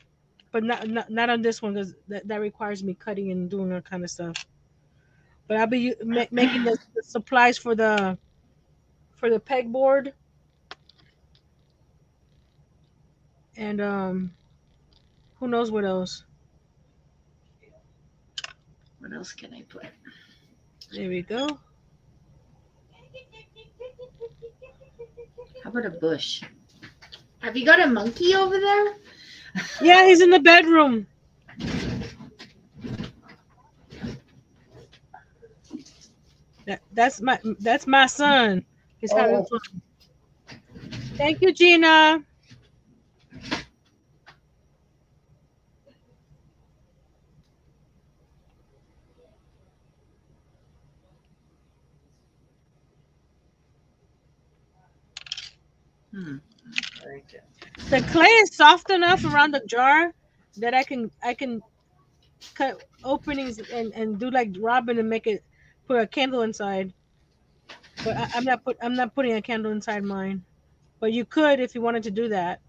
but not on this one because that requires me cutting and doing that kind of stuff. But I'll be making the supplies for the pegboard and who knows what else. What else can I put? There we go. How about a bush? Have you got a monkey over there? Yeah, he's in the bedroom. That's my son. He's having Oh. fun. Thank you, Gina. Very good. The clay is soft enough around the jar that I can cut openings and do like Robin and make it put a candle inside. But I'm not putting a candle inside mine. But you could if you wanted to do that.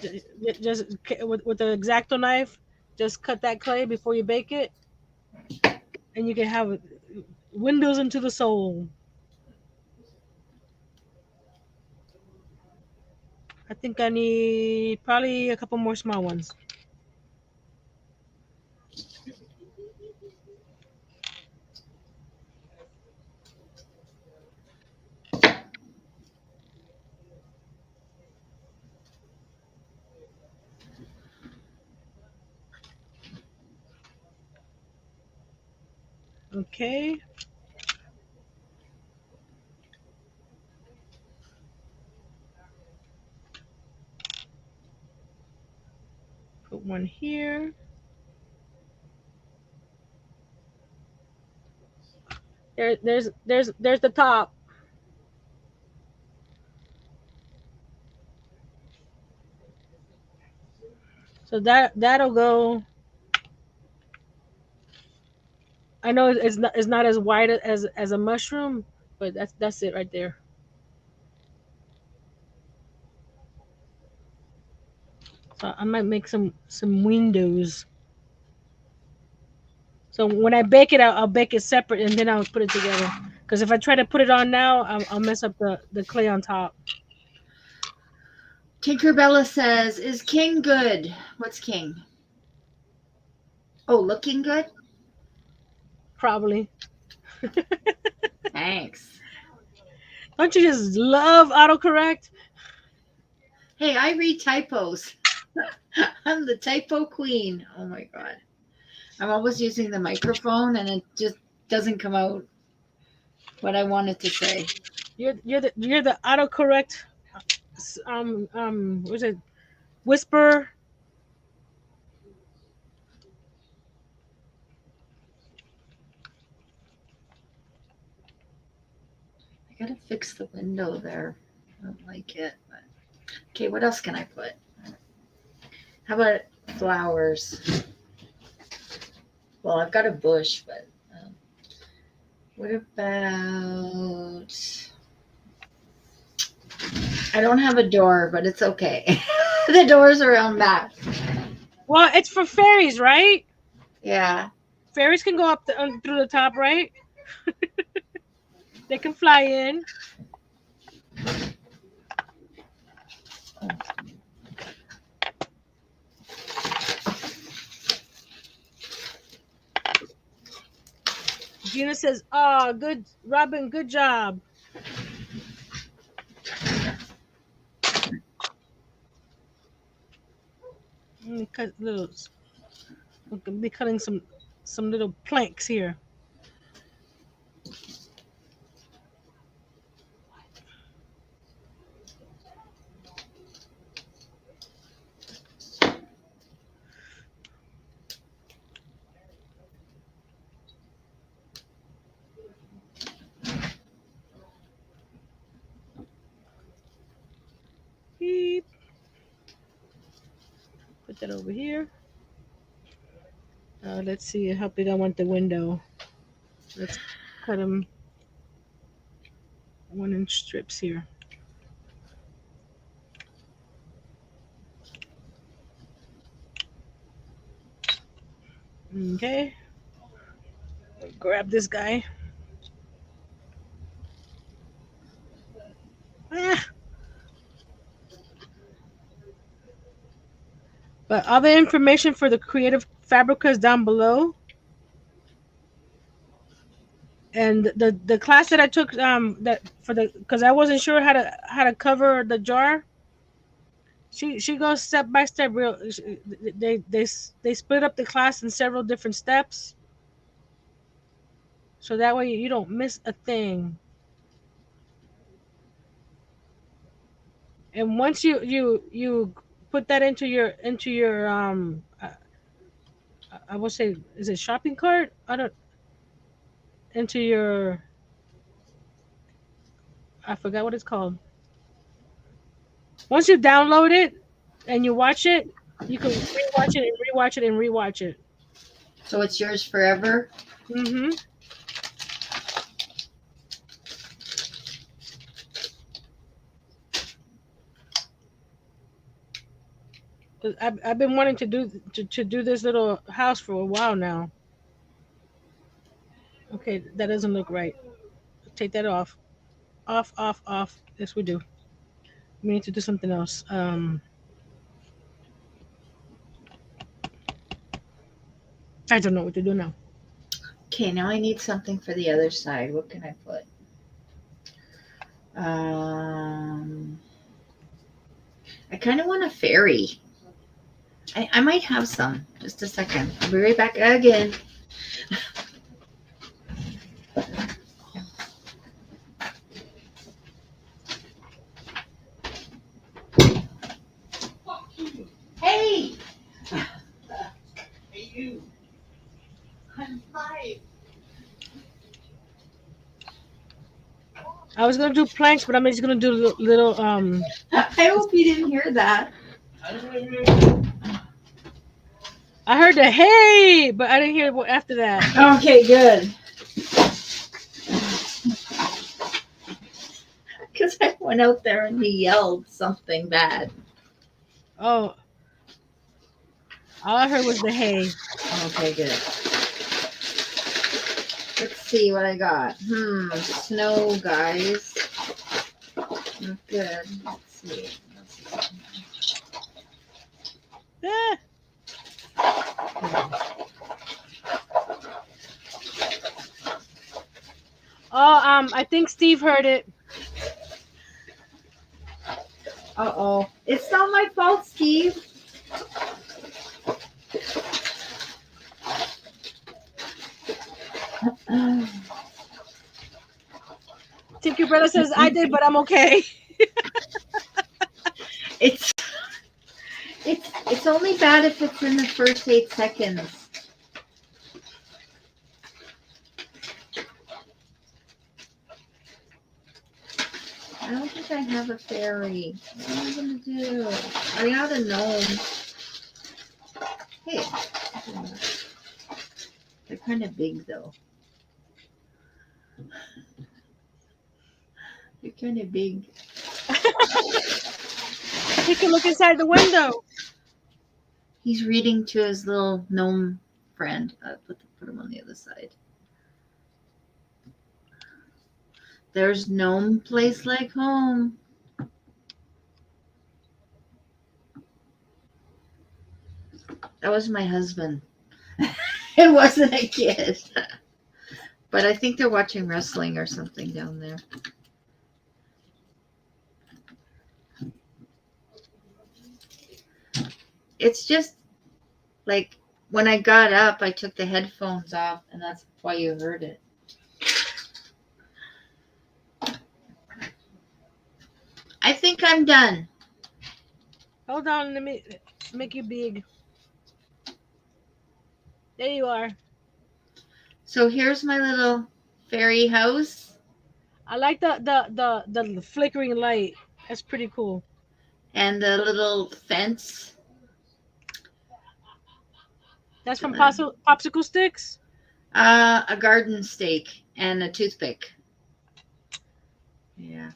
Just with the exacto knife, just cut that clay before you bake it, and you can have windows into the soul. I think I need probably a couple more small ones. Okay. Put one here. There's the top. So that'll go. I know it's not as wide as a mushroom, but that's it right there. So I might make some windows. So when I bake it, I'll bake it separate and then I'll put it together. Because if I try to put it on now, I'll mess up the clay on top. Tinkerbella says, "Is King good?" What's King? Oh, looking good. Probably. Thanks. Don't you just love autocorrect? Hey, I read typos. I'm the typo queen. Oh my god. I'm always using the microphone and it just doesn't come out what I wanted to say. You're the autocorrect. What's it? Whisper. I gotta fix the window there. I don't like it. But... Okay, what else can I put? How about flowers? Well, I've got a bush, but what about? I don't have a door, but it's okay. The door's around back. Well, it's for fairies, right? Yeah. Fairies can go up through the top, right? They can fly in. Gina says, "Oh, good, Robin, good job." Let me cut little. We can be cutting some little planks here. Beep. Put that over here. Let's see how big I want the window. Let's cut them 1 inch strips here. Okay. Grab this guy. Ah. But all the information for the creative Fabrica is down below. And the class that I took that for the because I wasn't sure how to cover the jar. She goes step by step. They split up the class in several different steps, so that way you don't miss a thing. And once you put that into your I would say, is it shopping cart? I don't into your I forgot what it's called. Once you download it and you watch it, you can rewatch it and rewatch it and rewatch it. So it's yours forever? Mm-hmm. I've been wanting to do this little house for a while now. Okay, that doesn't look right. Take that off. Off, off, off. Yes, we do. We need to do something else. I don't know what to do now. Okay, now I need something for the other side. What can I put? I kind of want a fairy. I might have some. Just a second. I'll be right back again. Hey! Hey, you. I'm live. I was gonna do planks, but I'm just gonna do little I hope you didn't hear that. I heard the hey, but I didn't hear what after that. Okay, good. Because I went out there and he yelled something bad. Oh, all I heard was the hey. Okay, good. Let's see what I got. Snow, guys. Good. Let's see. Ah. Oh, I think Steve heard it. Uh-oh. It's not my fault, Steve. Tinkerbella says I did, but I'm okay. It's it's only bad if it's in the first 8 seconds. I don't think I have a fairy. What am I gonna do? I got a gnome. Hey. They're kind of big though. They're kind of big. He can look inside the window. He's reading to his little gnome friend. Put him on the other side. There's gnome place like home. That was my husband. It wasn't a kid. But I think they're watching wrestling or something down there. It's just like when I got up, I took the headphones off, and that's why you heard it. I think I'm done. Hold on, let me make you big. There you are. So here's my little fairy house. I like the flickering light. That's pretty cool. And the little fence. That's from popsicle sticks. A garden stake and a toothpick. Yeah.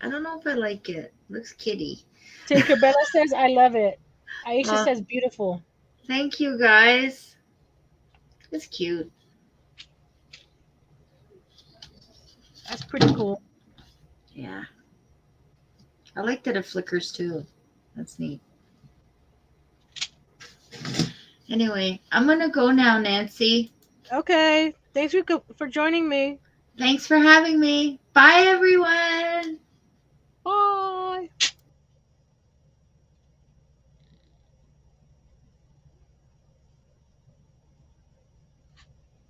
I don't know if I like it. Looks kitty. Tinkerbella says I love it. Aisha says beautiful. Thank you, guys. It's cute. That's pretty cool. Yeah. I like that it flickers too. That's neat. Anyway, I'm going to go now, Nancy. Okay. Thanks for joining me. Thanks for having me. Bye, everyone. Bye.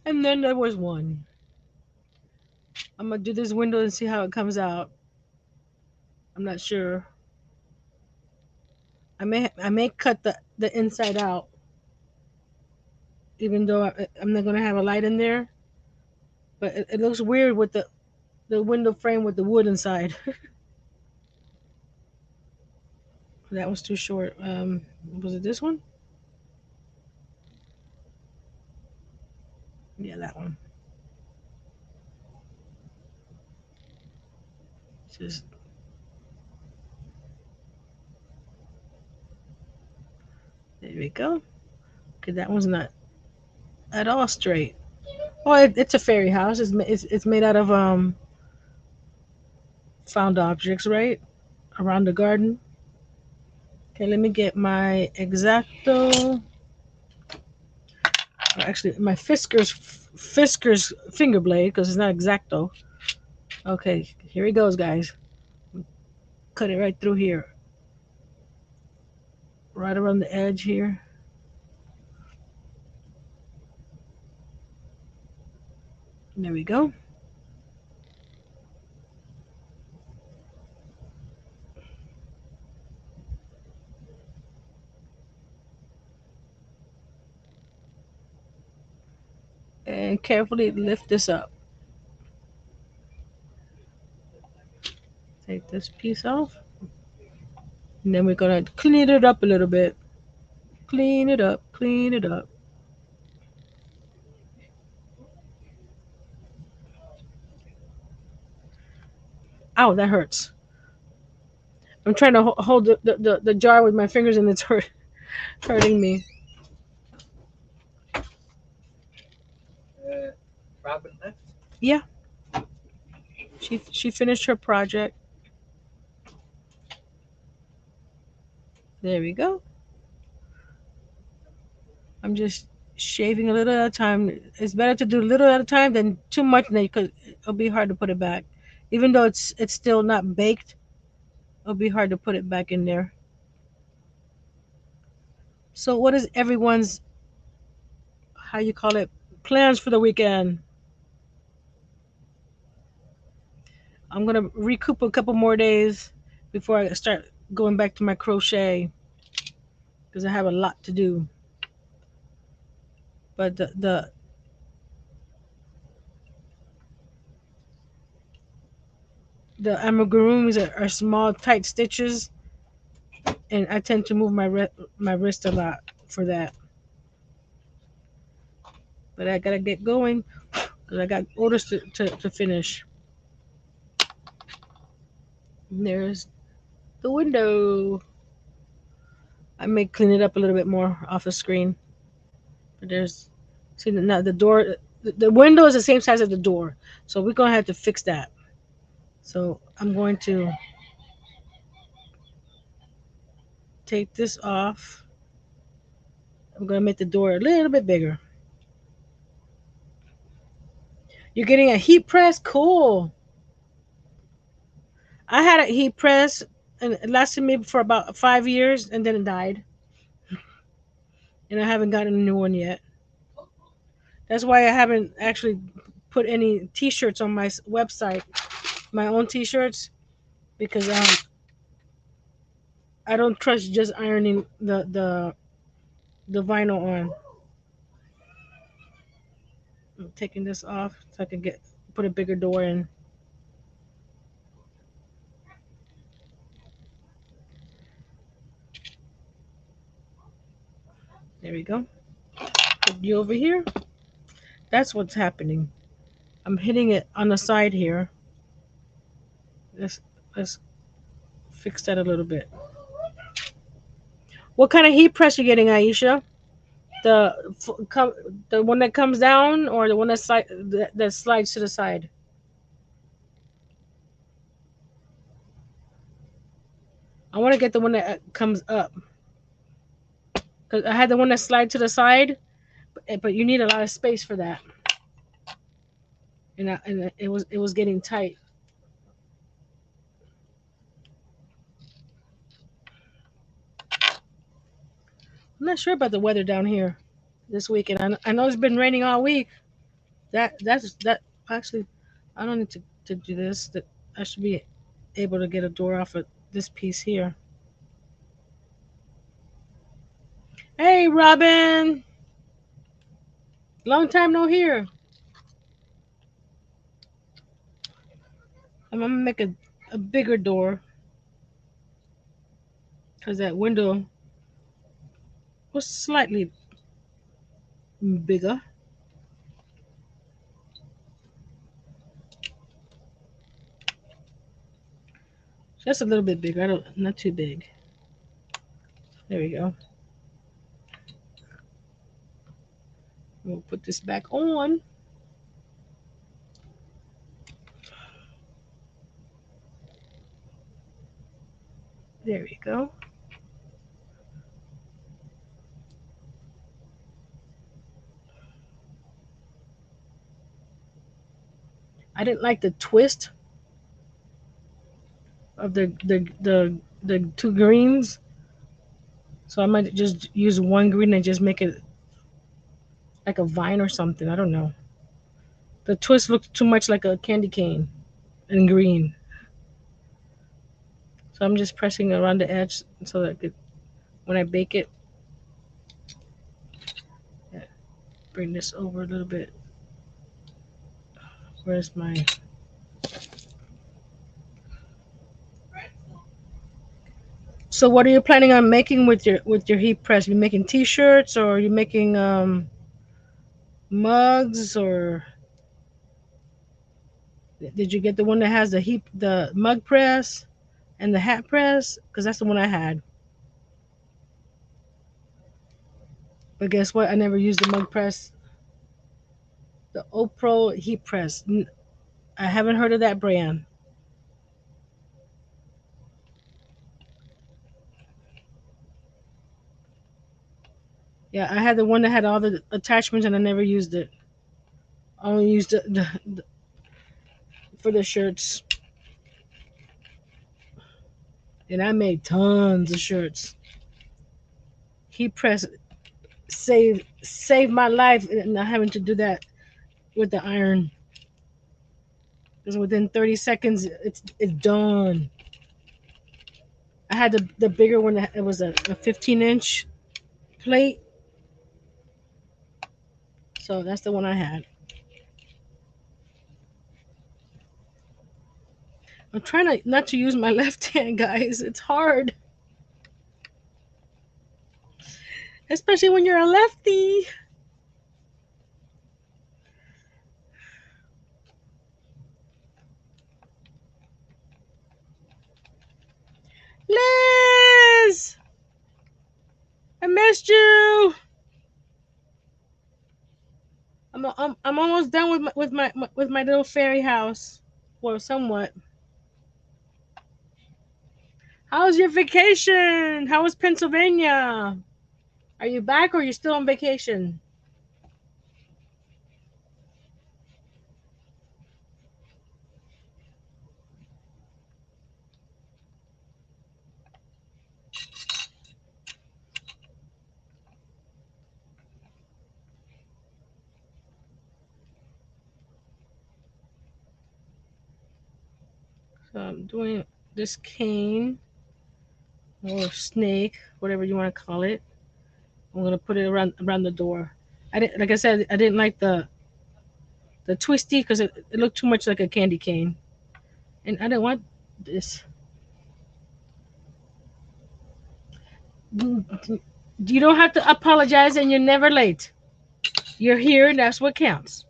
And then there was one. I'm gonna do this window and see how it comes out. I'm not sure. I may cut the inside out, even though I'm not gonna have a light in there. But it looks weird with the window frame with the wood inside. That was too short. Was it this one? Yeah, that one. Just there we go. Okay, that one's not at all straight. Well, it's a fairy house. It's made out of found objects, right? Around the garden. Okay, let me get my exacto. Actually, my Fisker's finger blade because it's not exacto. Okay, here he goes, guys. Cut it right through here, right around the edge here. There we go. And carefully lift this up. this piece off. And then we're gonna clean it up a little bit. Clean it up, clean it up. Ow, that hurts. I'm trying to hold the jar with my fingers and it's hurting me. Uh, Robin left. Yeah, she finished her project. There we go. I'm just shaving a little at a time. It's better to do a little at a time than too much, and then it'll be hard to put it back. Even though it's still not baked, it'll be hard to put it back in there. So, what is everyone's, how you call it, plans for the weekend? I'm gonna recoup a couple more days before I start going back to my crochet because I have a lot to do. But the amigurumis are small, tight stitches, and I tend to move my wrist a lot for that. But I gotta get going because I got orders to finish. And there's the window. I may clean it up a little bit more off the screen. But there's, see, now the door, the window is the same size as the door, so we're gonna have to fix that. So I'm going to take this off. I'm gonna make the door a little bit bigger. You're getting a heat press? Cool. I had a heat press and it lasted me for about 5 years and then it died. And I haven't gotten a new one yet. That's why I haven't actually put any t-shirts on my website, my own t-shirts, because I don't trust just ironing the vinyl on. I'm taking this off so I can put a bigger door in. There we go. Put you over here. That's what's happening. I'm hitting it on the side here. Let's fix that a little bit. What kind of heat press you getting, Aisha? The one that comes down or the one that slides to the side? I want to get the one that comes up. Cause I had the one that slide to the side, but you need a lot of space for that, and it was getting tight. I'm not sure about the weather down here this weekend. I know it's been raining all week. That actually, I don't need to do this. That I should be able to get a door off of this piece here. Hey, Robin, long time no hear. I'm gonna make a bigger door because that window was slightly bigger. Just a little bit bigger. I don't, not too big. There we go. We'll put this back on. There we go. I didn't like the twist of the two greens, so I might just use one green and just make it like a vine or something. I don't know. The twist looks too much like a candy cane in green, so I'm just pressing around the edge so that when I bake it, yeah, bring this over a little bit. Where's my? So what are you planning on making with your heat press? You making t-shirts, or are you making mugs, or did you get the one that has the mug press and the hat press? Because that's the one I had. But guess what? I never used the mug press. The Opro heat press. I haven't heard of that brand. Yeah, I had the one that had all the attachments, and I never used it. I only used the for the shirts, and I made tons of shirts. Heat press saved my life, and not having to do that with the iron. Because within 30 seconds, it's done. I had the bigger one. That it was a 15-inch plate, so that's the one I had. I'm trying to not to use my left hand, guys. It's hard, especially when you're a lefty. Liz, I missed you. I'm almost done with my little fairy house. Well, somewhat. How was your vacation? How was Pennsylvania? Are you back, or are you still on vacation? So I'm doing this cane or snake, whatever you want to call it. I'm gonna put it around the door. I didn't, like I said, I didn't like the twisty because it looked too much like a candy cane, and I didn't want this. You don't have to apologize, and you're never late. You're here, and that's what counts.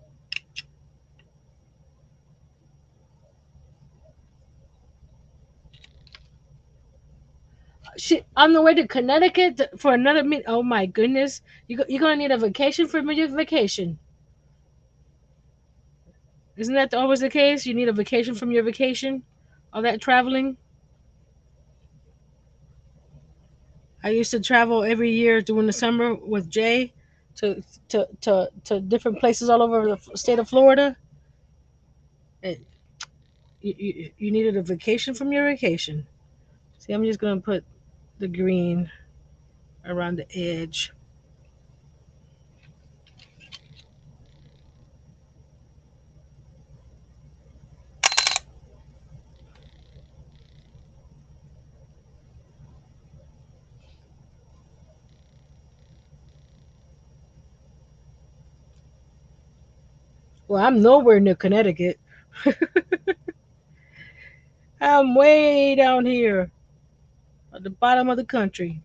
Shit, on the way to Connecticut for another meet. Oh my goodness, you're gonna need a vacation from your vacation. Isn't that always the case? You need a vacation from your vacation, all that traveling. I used to travel every year during the summer with Jay to to different places all over the state of Florida. And you needed a vacation from your vacation. See, I'm just gonna put the green around the edge. Well, I'm nowhere near Connecticut. I'm way down here at the bottom of the country.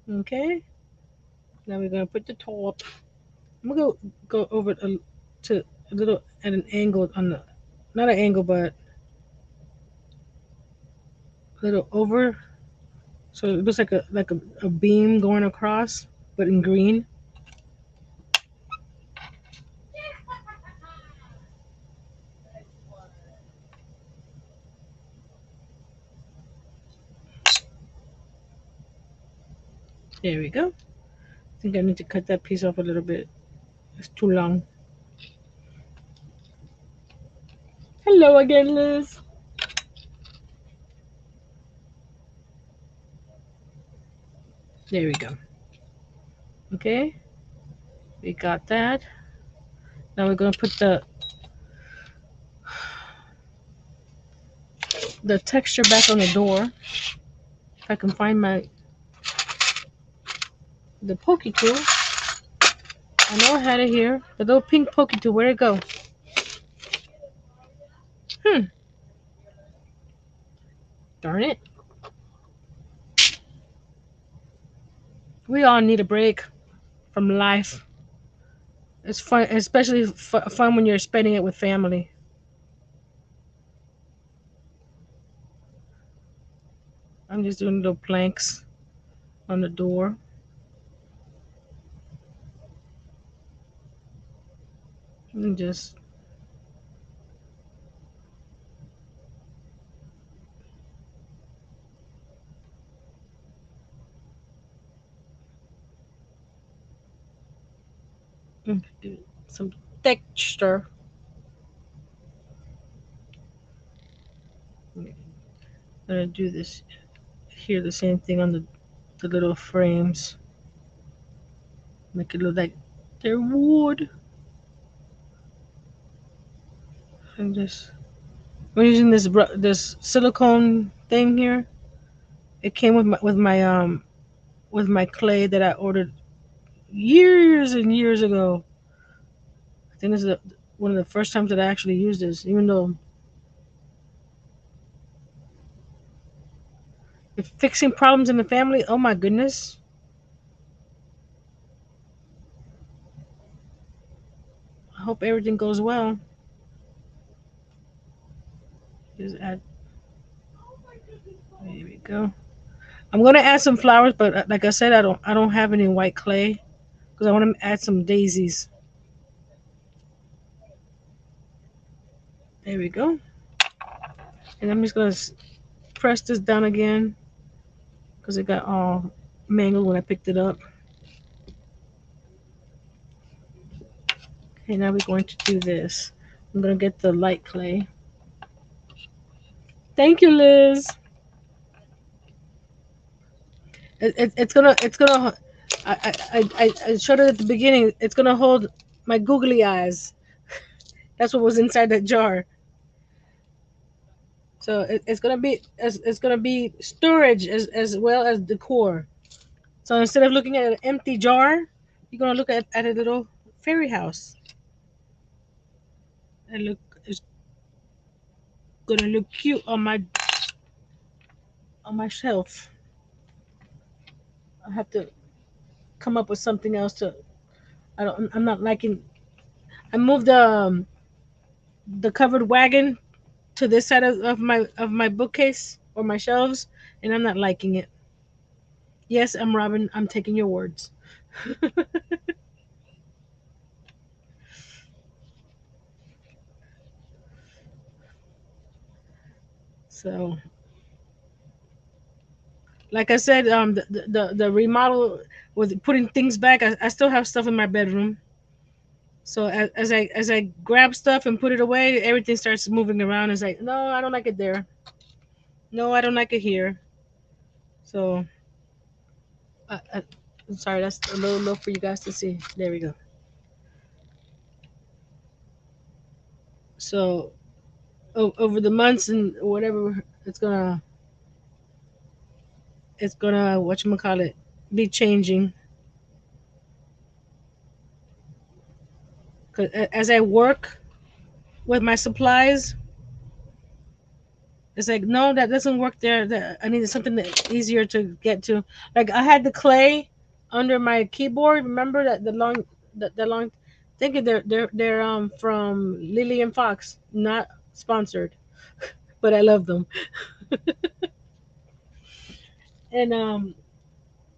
Okay. Now we're gonna put the top. I'm gonna go over to a little at an angle on the, not an angle, but a little over, so it looks like a beam going across, but in green. There we go. I think I need to cut that piece off a little bit. It's too long. Hello again, Liz. There we go. Okay, we got that. Now we're gonna put the texture back on the door. If I can find the pokey tool. I know I had it here. The little pink pokey too. Where'd it go? Hmm. Darn it. We all need a break from life. It's fun, especially fun when you're spending it with family. I'm just doing little planks on the door. And just give it some texture. I'm gonna do this here, the same thing on the little frames. Make it look like they're wood. And just we're using this silicone thing here. It came with my clay that I ordered years and years ago. I think this is one of the first times that I actually used this, even though if fixing problems in the family, oh my goodness. I hope everything goes well. Just add, there we go. I'm gonna add some flowers, but like I said, I don't have any white clay because I want to add some daisies. There we go. And I'm just gonna press this down again because it got all mangled when I picked it up. Okay, now we're going to do this. I'm gonna get the light clay. Thank you, Liz. It's gonna. I showed it at the beginning. It's gonna hold my googly eyes. That's what was inside that jar. So it's gonna be storage as well as decor. So instead of looking at an empty jar, you're gonna look at a little fairy house. And look, it's gonna look cute on my shelf. I have to come up with something else to. I'm not liking. I moved the covered wagon to this side of my bookcase or my shelves, and I'm not liking it. Yes, I'm Robin. I'm taking your words. So, like I said, the remodel with putting things back. I still have stuff in my bedroom. So as I grab stuff and put it away, everything starts moving around. It's like, no, I don't like it there. No, I don't like it here. So, I'm sorry, that's a little low for you guys to see. There we go. So over the months and whatever, it's gonna whatchamacallit, be changing. 'Cause as I work with my supplies, it's like, no, that doesn't work there. That I needed something that easier to get to. Like I had the clay under my keyboard. Remember that the long. Thinking they're from Lily and Fox, not sponsored, but I love them. And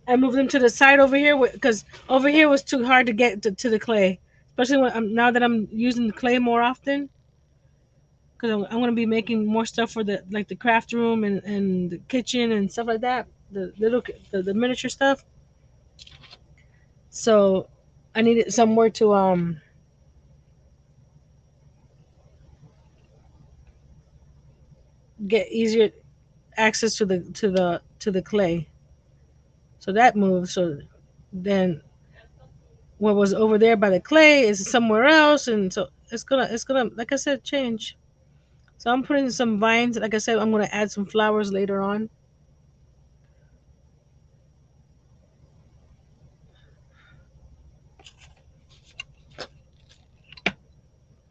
I moved them to the side over here because over here was too hard to get to the clay, especially now that I'm using the clay more often. Because I'm gonna be making more stuff for the craft room and the kitchen and stuff like that. The miniature stuff. So I needed somewhere to get easier access to the clay. So that moved. So then what was over there by the clay is somewhere else, and so it's gonna like I said change. So I'm putting some vines. Like I said, I'm gonna add some flowers later on.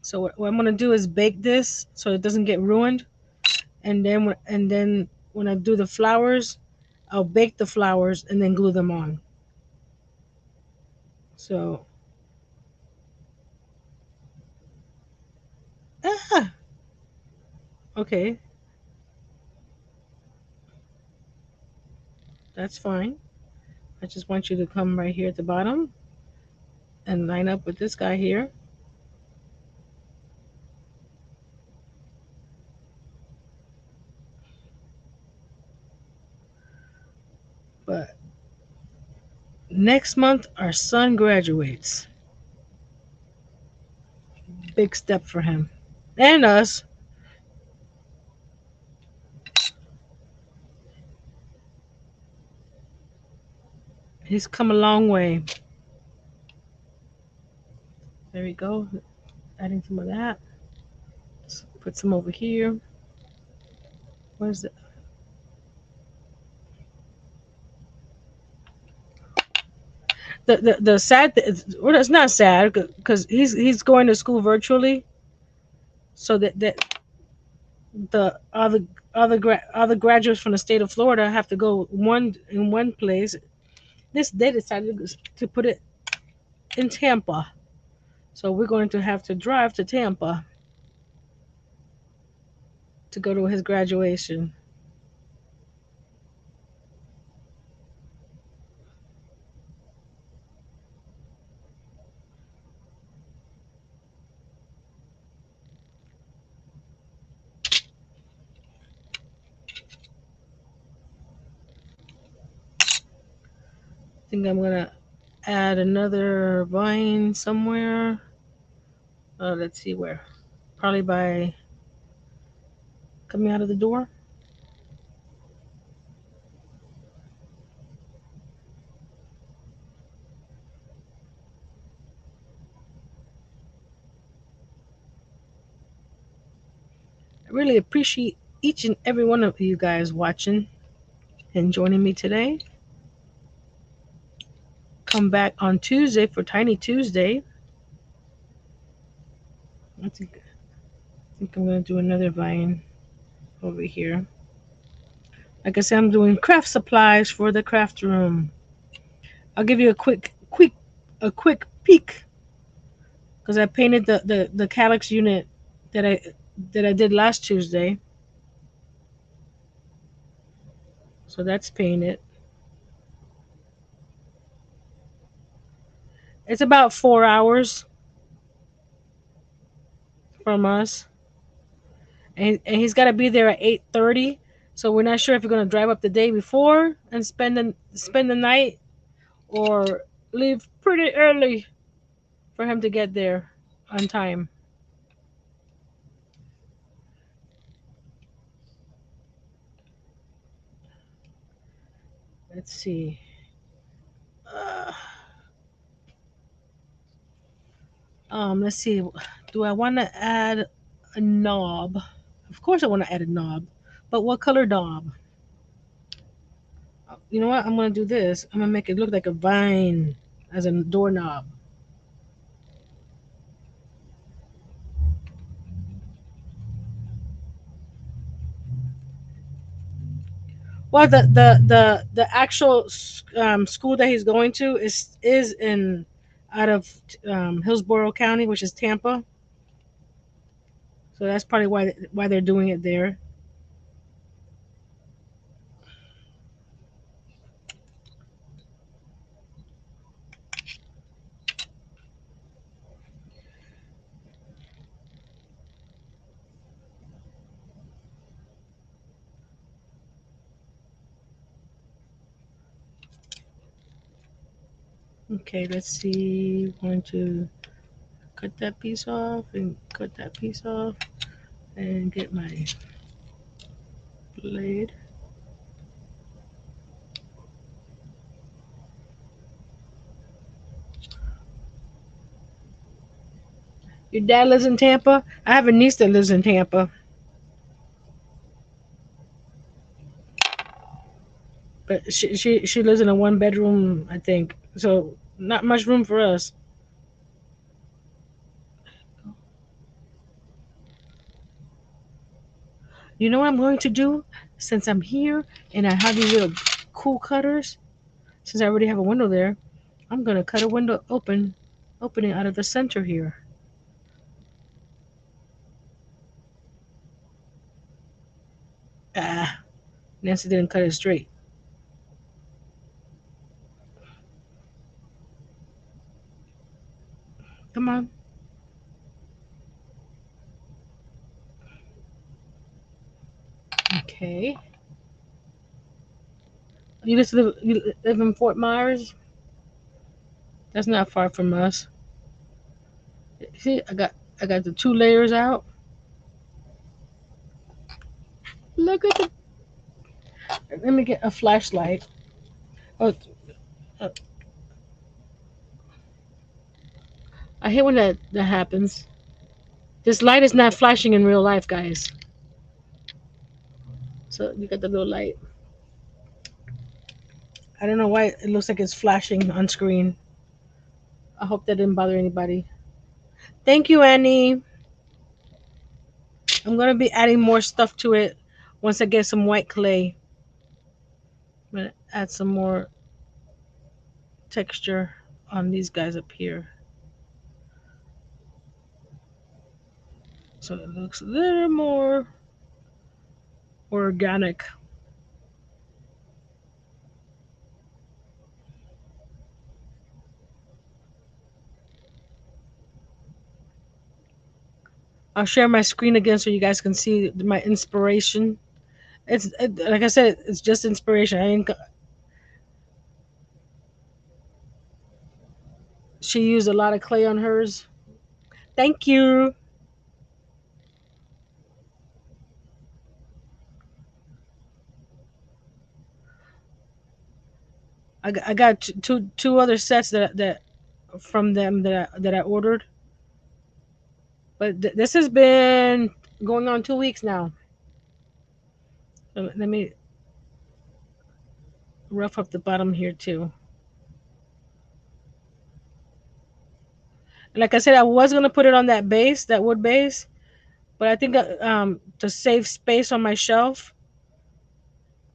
So what I'm gonna do is bake this so it doesn't get ruined, and then when I do the flowers, I'll bake the flowers and then glue them on. So ah, okay, that's fine. I just want you to come right here at the bottom and line up with this guy here. But next month our son graduates. Big step for him and us. He's come a long way. There we go. Adding some of that. Let's put some over here. Where's the sad? Well, it's not sad because he's going to school virtually, so that the other graduates from the state of Florida have to go one place. This they decided to put it in Tampa, so we're going to have to drive to Tampa to go to his graduation. I think I'm gonna add another vine somewhere. Let's see where. Probably by coming out of the door. I really appreciate each and every one of you guys watching and joining me today. Come back on Tuesday for Tiny Tuesday. I think I'm gonna do another vine over here. Like I said, I'm doing craft supplies for the craft room. I'll give you a quick peek because I painted the calyx unit that I did last Tuesday. So that's painted. It's about 4 hours from us, and he's got to be there at 8:30. So we're not sure if we're gonna drive up the day before and spend the night, or leave pretty early for him to get there on time. Let's see. Uh, let's see. Do I want to add a knob? Of course, I want to add a knob, but what color knob? You know what? I'm gonna do this. I'm gonna make it look like a vine as a doorknob. Well, the actual school that he's going to is in out of Hillsborough County, which is Tampa. So that's probably why they're doing it there. Okay, let's see. Going to cut that piece off and cut that piece off and get my blade. Your dad lives in Tampa? I have a niece that lives in Tampa, but she lives in a 1 bedroom, I think. So not much room for us. You know what I'm going to do? Since I'm here and I have these little cool cutters, since I already have a window there, I'm gonna cut a window opening out of the center here. Ah, Nancy didn't cut it straight. Come on. Okay. You live in Fort Myers? That's not far from us. See, I got the two layers out. Look at the. Let me get a flashlight. Oh, uh, I hate when that happens. This light is not flashing in real life, guys. So you got the little light. I don't know why it looks like it's flashing on screen. I hope that didn't bother anybody. Thank you, Annie. I'm gonna be adding more stuff to it once I get some white clay. I'm gonna add some more texture on these guys up here, so it looks a little more organic. I'll share my screen again so you guys can see my inspiration. Like I said, it's just inspiration. She used a lot of clay on hers. Thank you. I got two other sets that from them that I ordered, but this has been going on 2 weeks now. So let me rough up the bottom here too. Like I said, I was gonna put it on that base, that wood base, but I think to save space on my shelf,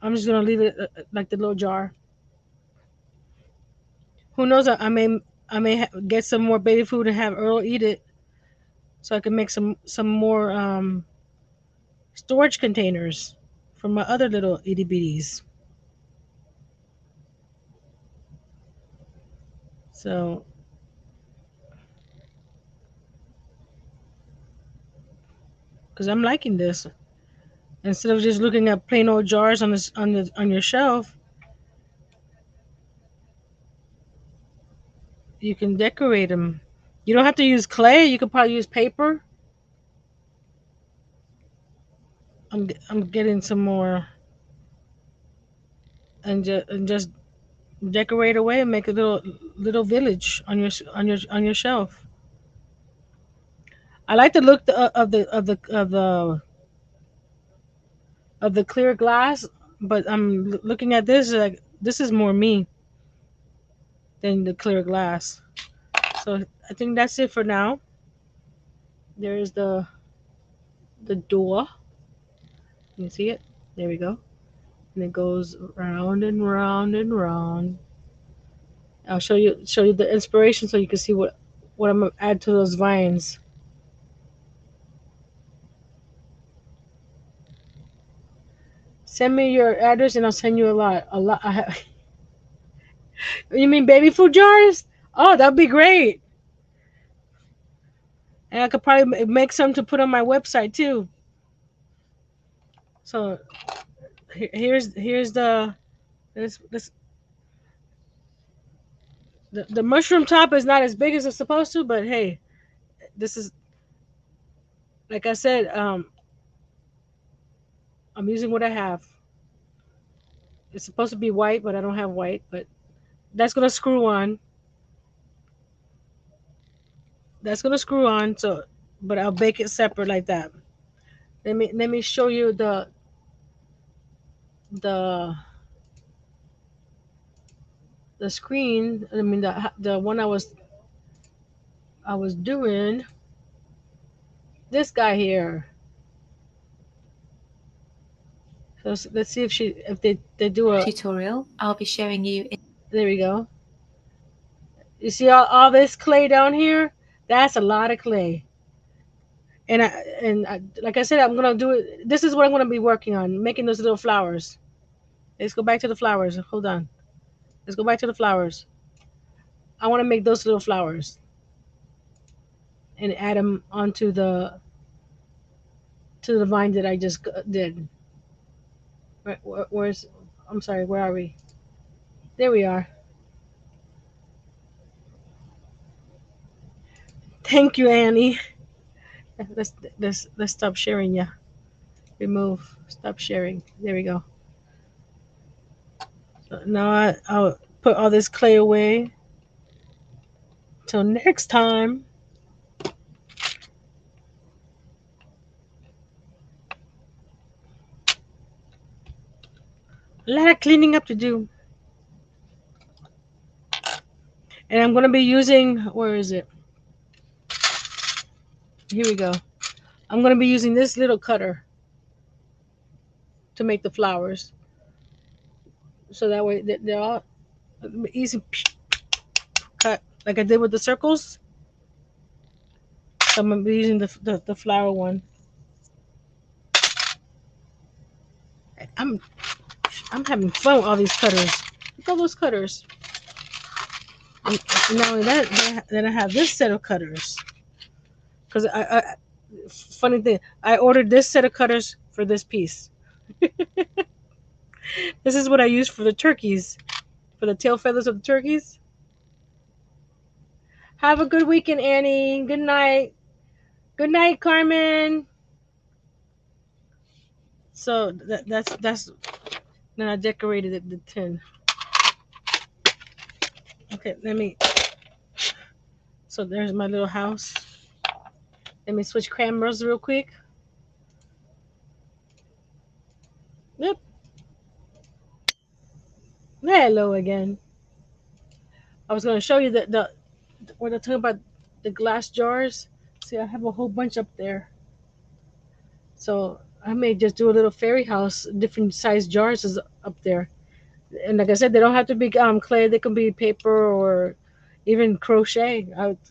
I'm just gonna leave it like the little jar. Who knows? I may get some more baby food and have Earl eat it, so I can make some more storage containers for my other little itty bitties. So, because I'm liking this, instead of just looking at plain old jars on your shelf, you can decorate them. You don't have to use clay. You could probably use paper. I'm getting some more and just decorate away and make a little village on your shelf. I like the look of the clear glass, but I'm looking at this like this is more me than the clear glass. So I think that's it for now. There's the door. You see it? There we go. And it goes round and round and round. I'll show you the inspiration so you can see what I'm gonna add to those vines. Send me your address and I'll send you a lot. A lot. You mean baby food jars? Oh, that'd be great. And I could probably make some to put on my website too. So here's this the mushroom top is not as big as it's supposed to, but hey, this is like I said. I'm using what I have. It's supposed to be white, but I don't have white. But that's gonna screw on. That's gonna screw on. So, but I'll bake it separate like that. Let me show you the the screen. I mean the one I was doing. This guy here. So let's see if they do a. tutorial, I'll be showing you. There we go. You see all this clay down here? That's a lot of clay. Like I said, I'm gonna do it. This is what I'm gonna be working on, making those little flowers. Let's go back to the flowers. Hold on. Let's go back to the flowers. I want to make those little flowers and add them onto the vine that I just did. Where's? I'm sorry. Where are we? There we are. Thank you, Annie. Let's stop sharing. Yeah. Remove. Stop sharing. There we go. So now I'll put all this clay away. Till next time. A lot of cleaning up to do. And I'm going to be using, where is it? Here we go. I'm going to be using this little cutter to make the flowers. So that way they're all easy cut, like I did with the circles. So I'm going to be using the flower one. I'm having fun with all these cutters. Look at all those cutters. And not only that, then I have this set of cutters. Because funny thing, I ordered this set of cutters for this piece. This is what I use for the turkeys, for the tail feathers of the turkeys. Have a good weekend, Annie. Good night. Good night, Carmen. So that's then I decorated the tin. Okay, so there's my little house. Let me switch cameras real quick. Yep. Hello again. I was going to show you the when I talk about the glass jars. See, I have a whole bunch up there. So I may just do a little fairy house, different size jars is up there. And like I said, they don't have to be clay. They can be paper or even crochet.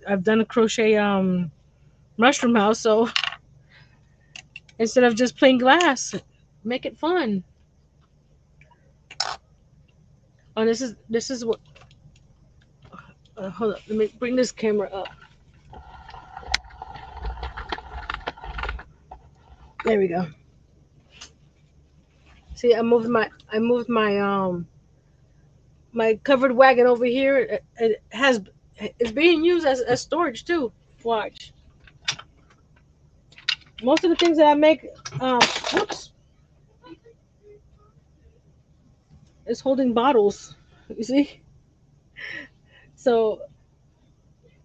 I've done a crochet mushroom house. So instead of just plain glass, make it fun. Oh, this is what. Hold up. Let me bring this camera up. There we go. See, I moved my covered wagon over here. It's being used as storage too. Watch. Most of the things that I make, whoops, is holding bottles. You see, so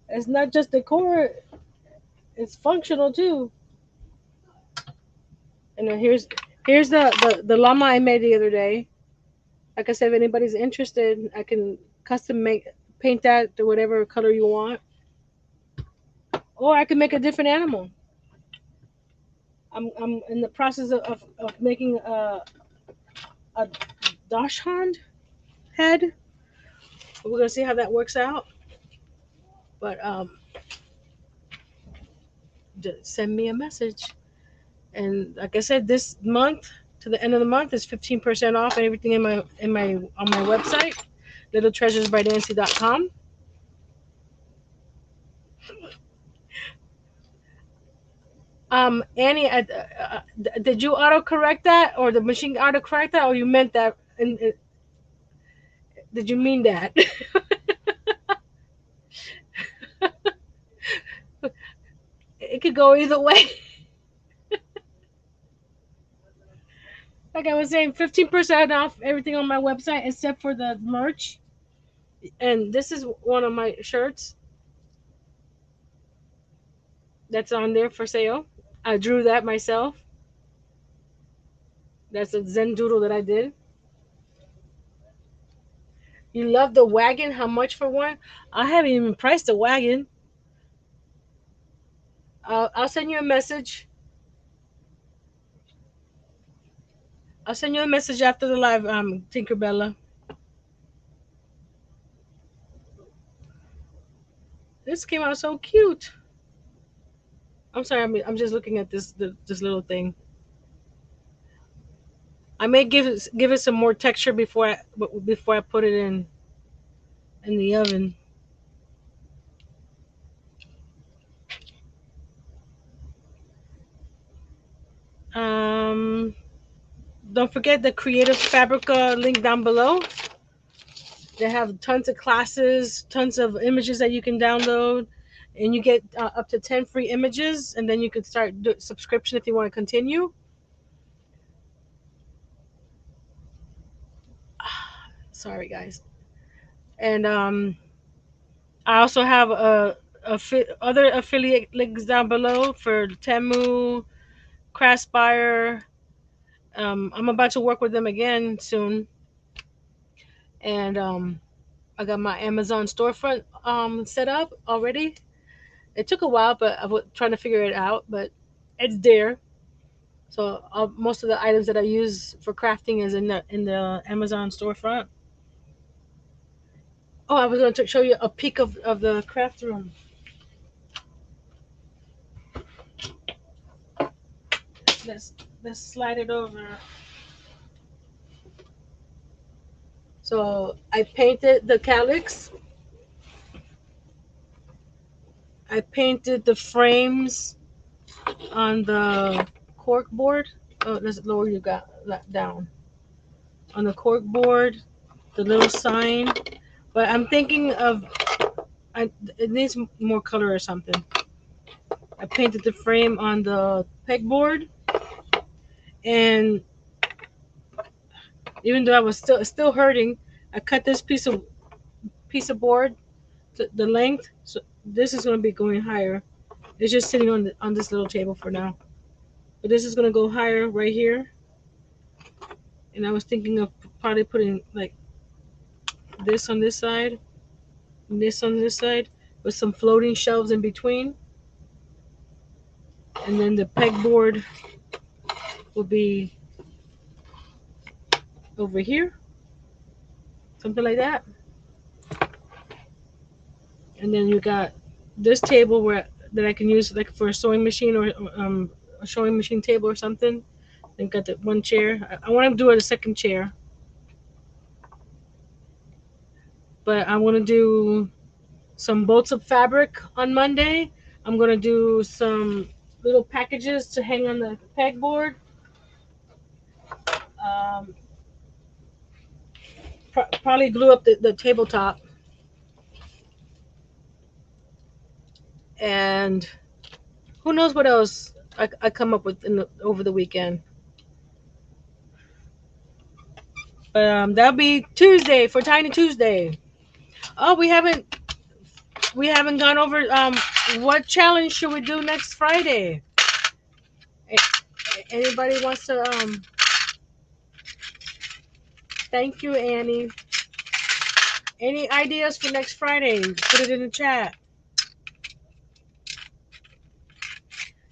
it's not just decor; it's functional too. And then here's the llama I made the other day. Like I said, if anybody's interested, I can custom paint that to whatever color you want, or I can make a different animal. I'm in the process of making a dachshund head. We're gonna see how that works out. But just send me a message. And like I said, this month to the end of the month is 15% off and everything in my on my website, littletreasuresbydancy.com. Annie, did you autocorrect that, or the machine autocorrect that, or you meant that? Did you mean that? It could go either way. Like I was saying, 15% off everything on my website except for the merch. And this is one of my shirts that's on there for sale. I drew that myself. That's a Zen doodle that I did. You love the wagon? How much for one? I haven't even priced the wagon. I'll send you a message. I'll send you a message after the live, Tinkerbella. This came out so cute. I'm sorry, I'm just looking at this little thing. I may give it some more texture before I put it in the oven. Um, don't forget the Creative Fabrica link down below. They have tons of classes, tons of images that you can download, and you get up to 10 free images, and then you can start subscription if you want to continue. Sorry, guys. And I also have other affiliate links down below for Temu, Craftspire. I'm about to work with them again soon, and I got my Amazon storefront set up already. It took a while, but I was trying to figure it out, but it's there. So most of the items that I use for crafting is in the Amazon storefront. Oh, I was going to show you a peek of the craft room. Let's let's slide it over. So I painted the calyx. I painted the frames on the cork board. Oh, let's lower you got that down. On the cork board, the little sign. But I'm thinking of it needs more color or something. I painted the frame on the pegboard, and even though I was still hurting, I cut this piece of board to the length. So this is going to be going higher. It's just sitting on this little table for now. But this is going to go higher right here. And I was thinking of probably putting like this on this side, and this on this side, with some floating shelves in between. And then the pegboard will be over here, something like that. And then you got this table where that I can use like for a sewing machine or a sewing machine table or something. Then got the one chair. I want to do it a second chair, but I want to do some bolts of fabric on Monday. I'm gonna do some little packages to hang on the pegboard. Um, Probably glue up the tabletop, and who knows what else I come up with over the weekend. But that'll be Tuesday for Tiny Tuesday. Oh, we haven't gone over what challenge should we do next Friday? Anybody wants to thank you, Annie. Any ideas for next Friday? Put it in the chat.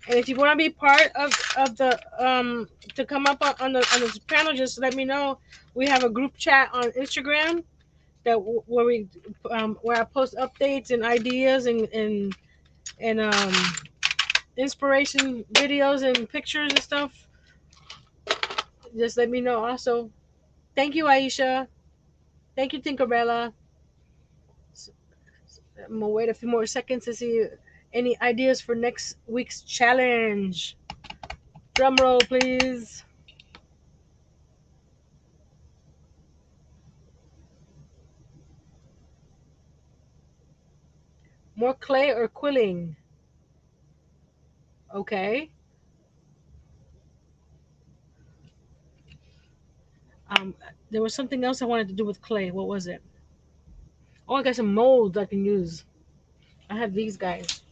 And if you want to be part of the to come up on the panel, just let me know. We have a group chat on Instagram where I post updates and ideas and inspiration videos and pictures and stuff. Just let me know. Also, thank you, Aisha. Thank you, Tinkerbella. I'm gonna wait a few more seconds to see any ideas for next week's challenge. Drum roll, please. More clay or quilling? Okay. There was something else I wanted to do with clay. What was it? Oh, I got some molds I can use. I have these guys.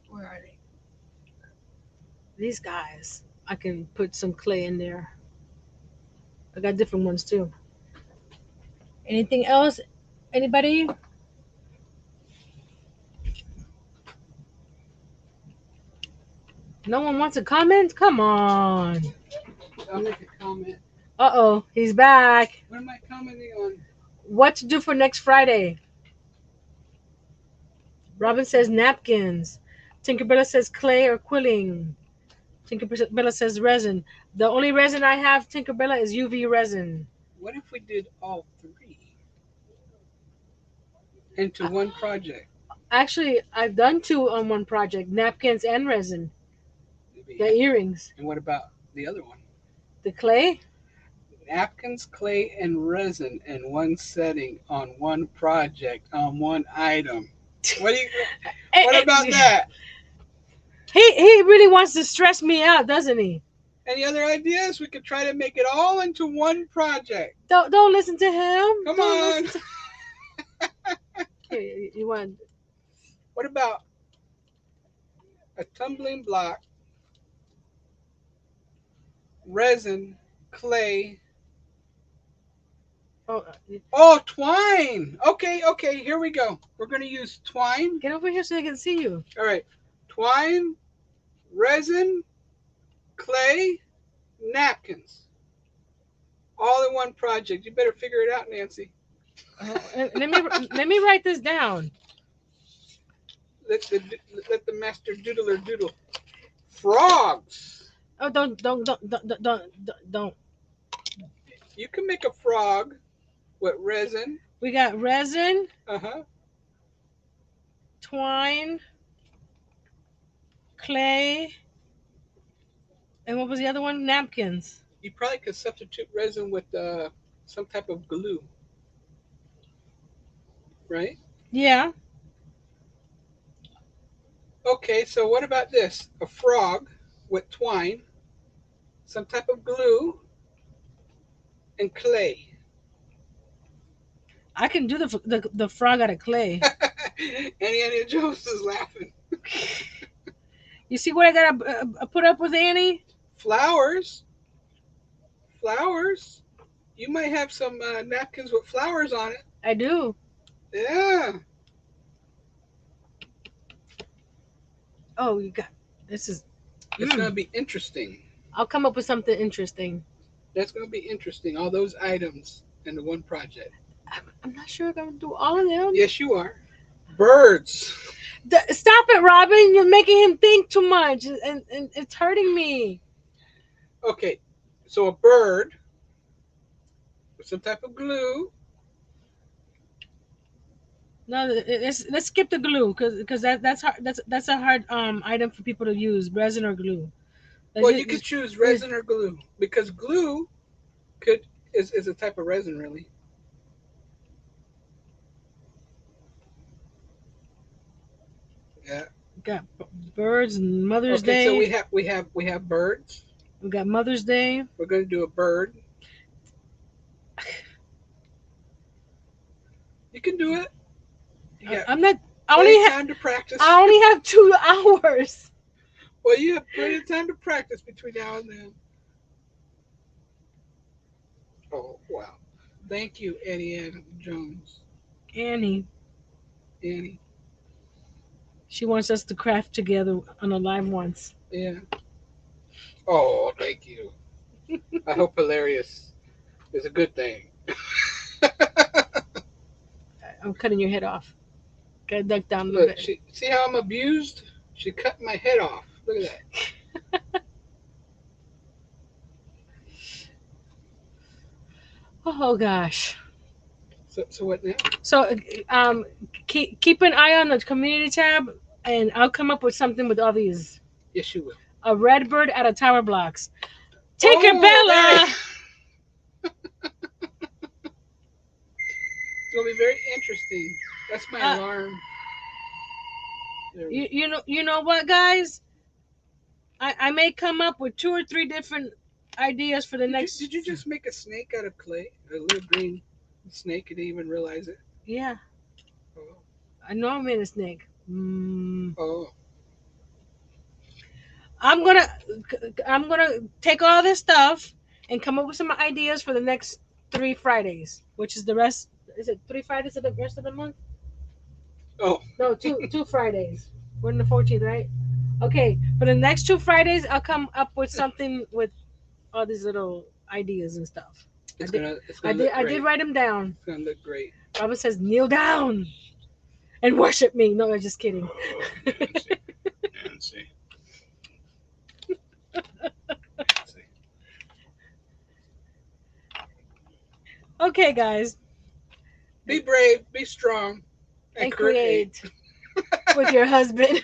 Where are they? These guys. I can put some clay in there. I got different ones too. Anything else? Anybody? No one wants to comment? Come on. I'll make a comment. Uh-oh, he's back. What am I commenting on? What to do for next Friday? Robin says napkins. Tinkerbella says clay or quilling. Tinkerbella says resin. The only resin I have, Tinkerbella, is UV resin. What if we did all three into one project? Actually, I've done two on one project, napkins and resin. The earrings. And what about the other one? The clay? Napkins, clay, and resin in one setting on one project on one item. What about that? He really wants to stress me out, doesn't he? Any other ideas? We could try to make it all into one project. Don't listen to him. Come Don't on. You want? What about a tumbling block, resin, clay? Oh, twine. Okay, here we go. We're going to use twine. Get over here so I can see you. All right. Twine, resin, clay, napkins. All in one project. You better figure it out, Nancy. Let me write this down. Let the master doodler doodle. Frogs. Oh, don't. You can make a frog with resin. We got resin, Uh-huh. twine, clay, and what was the other one? Napkins. You probably could substitute resin with some type of glue. Right? Yeah. Okay, so what about this? A frog with twine, some type of glue, and clay. I can do the frog out of clay. Annie Jones is laughing. You see what I gotta put up with, Annie? Flowers. You might have some napkins with flowers on it. I do. Yeah. Oh, you got this is. It's gonna be interesting. I'll come up with something interesting. That's gonna be interesting. All those items in the one project. I'm not sure if I'm gonna do all of them. Yes, you are. Birds. Stop it, Robin! You're making him think too much, and it's hurting me. Okay, so a bird with some type of glue. No, let's skip the glue because that's hard. That's a hard item for people to use, resin or glue. Well, you could choose resin or glue because glue is a type of resin, really. Yeah. Got birds and Mother's Day. So we have birds. We got Mother's Day. We're going to do a bird. You can do it. I'm not. I only have time to practice. I only have 2 hours. Well, you have plenty of time to practice between now and then. Oh wow! Thank you, Annie Jones. Annie. She wants us to craft together on a live once. Yeah. Oh, thank you. I hope hilarious is a good thing. I'm cutting your head off. Gotta duck down a little bit. See how I'm abused? She cut my head off. Look at that. Oh gosh. So what now? So keep an eye on the community tab, and I'll come up with something with all these. Yes, you will. A red bird out of tower blocks. Tinkerbella. It's gonna be very interesting. That's my alarm. You know what, guys? I may come up with 2 or 3 different ideas for the next. Did you just make a snake out of clay? A little green snake? You didn't even realize it. Yeah. Oh. I know I made a snake. Oh. I'm gonna take all this stuff and come up with some ideas for the next 3 Fridays, which is the rest. Is it 3 Fridays of the rest of the month? Oh. No, 2 Fridays. We're in the 14th, right? Okay, for the next 2 Fridays, I'll come up with something with all these little ideas and stuff. It's I did, gonna. It's I gonna did, look I great. did write them down. It's gonna look great. Robin says, "Kneel down and worship me." No, I'm just kidding. Oh, Nancy. Nancy. Nancy. Okay, guys, Be brave. Be strong. and create with your husband.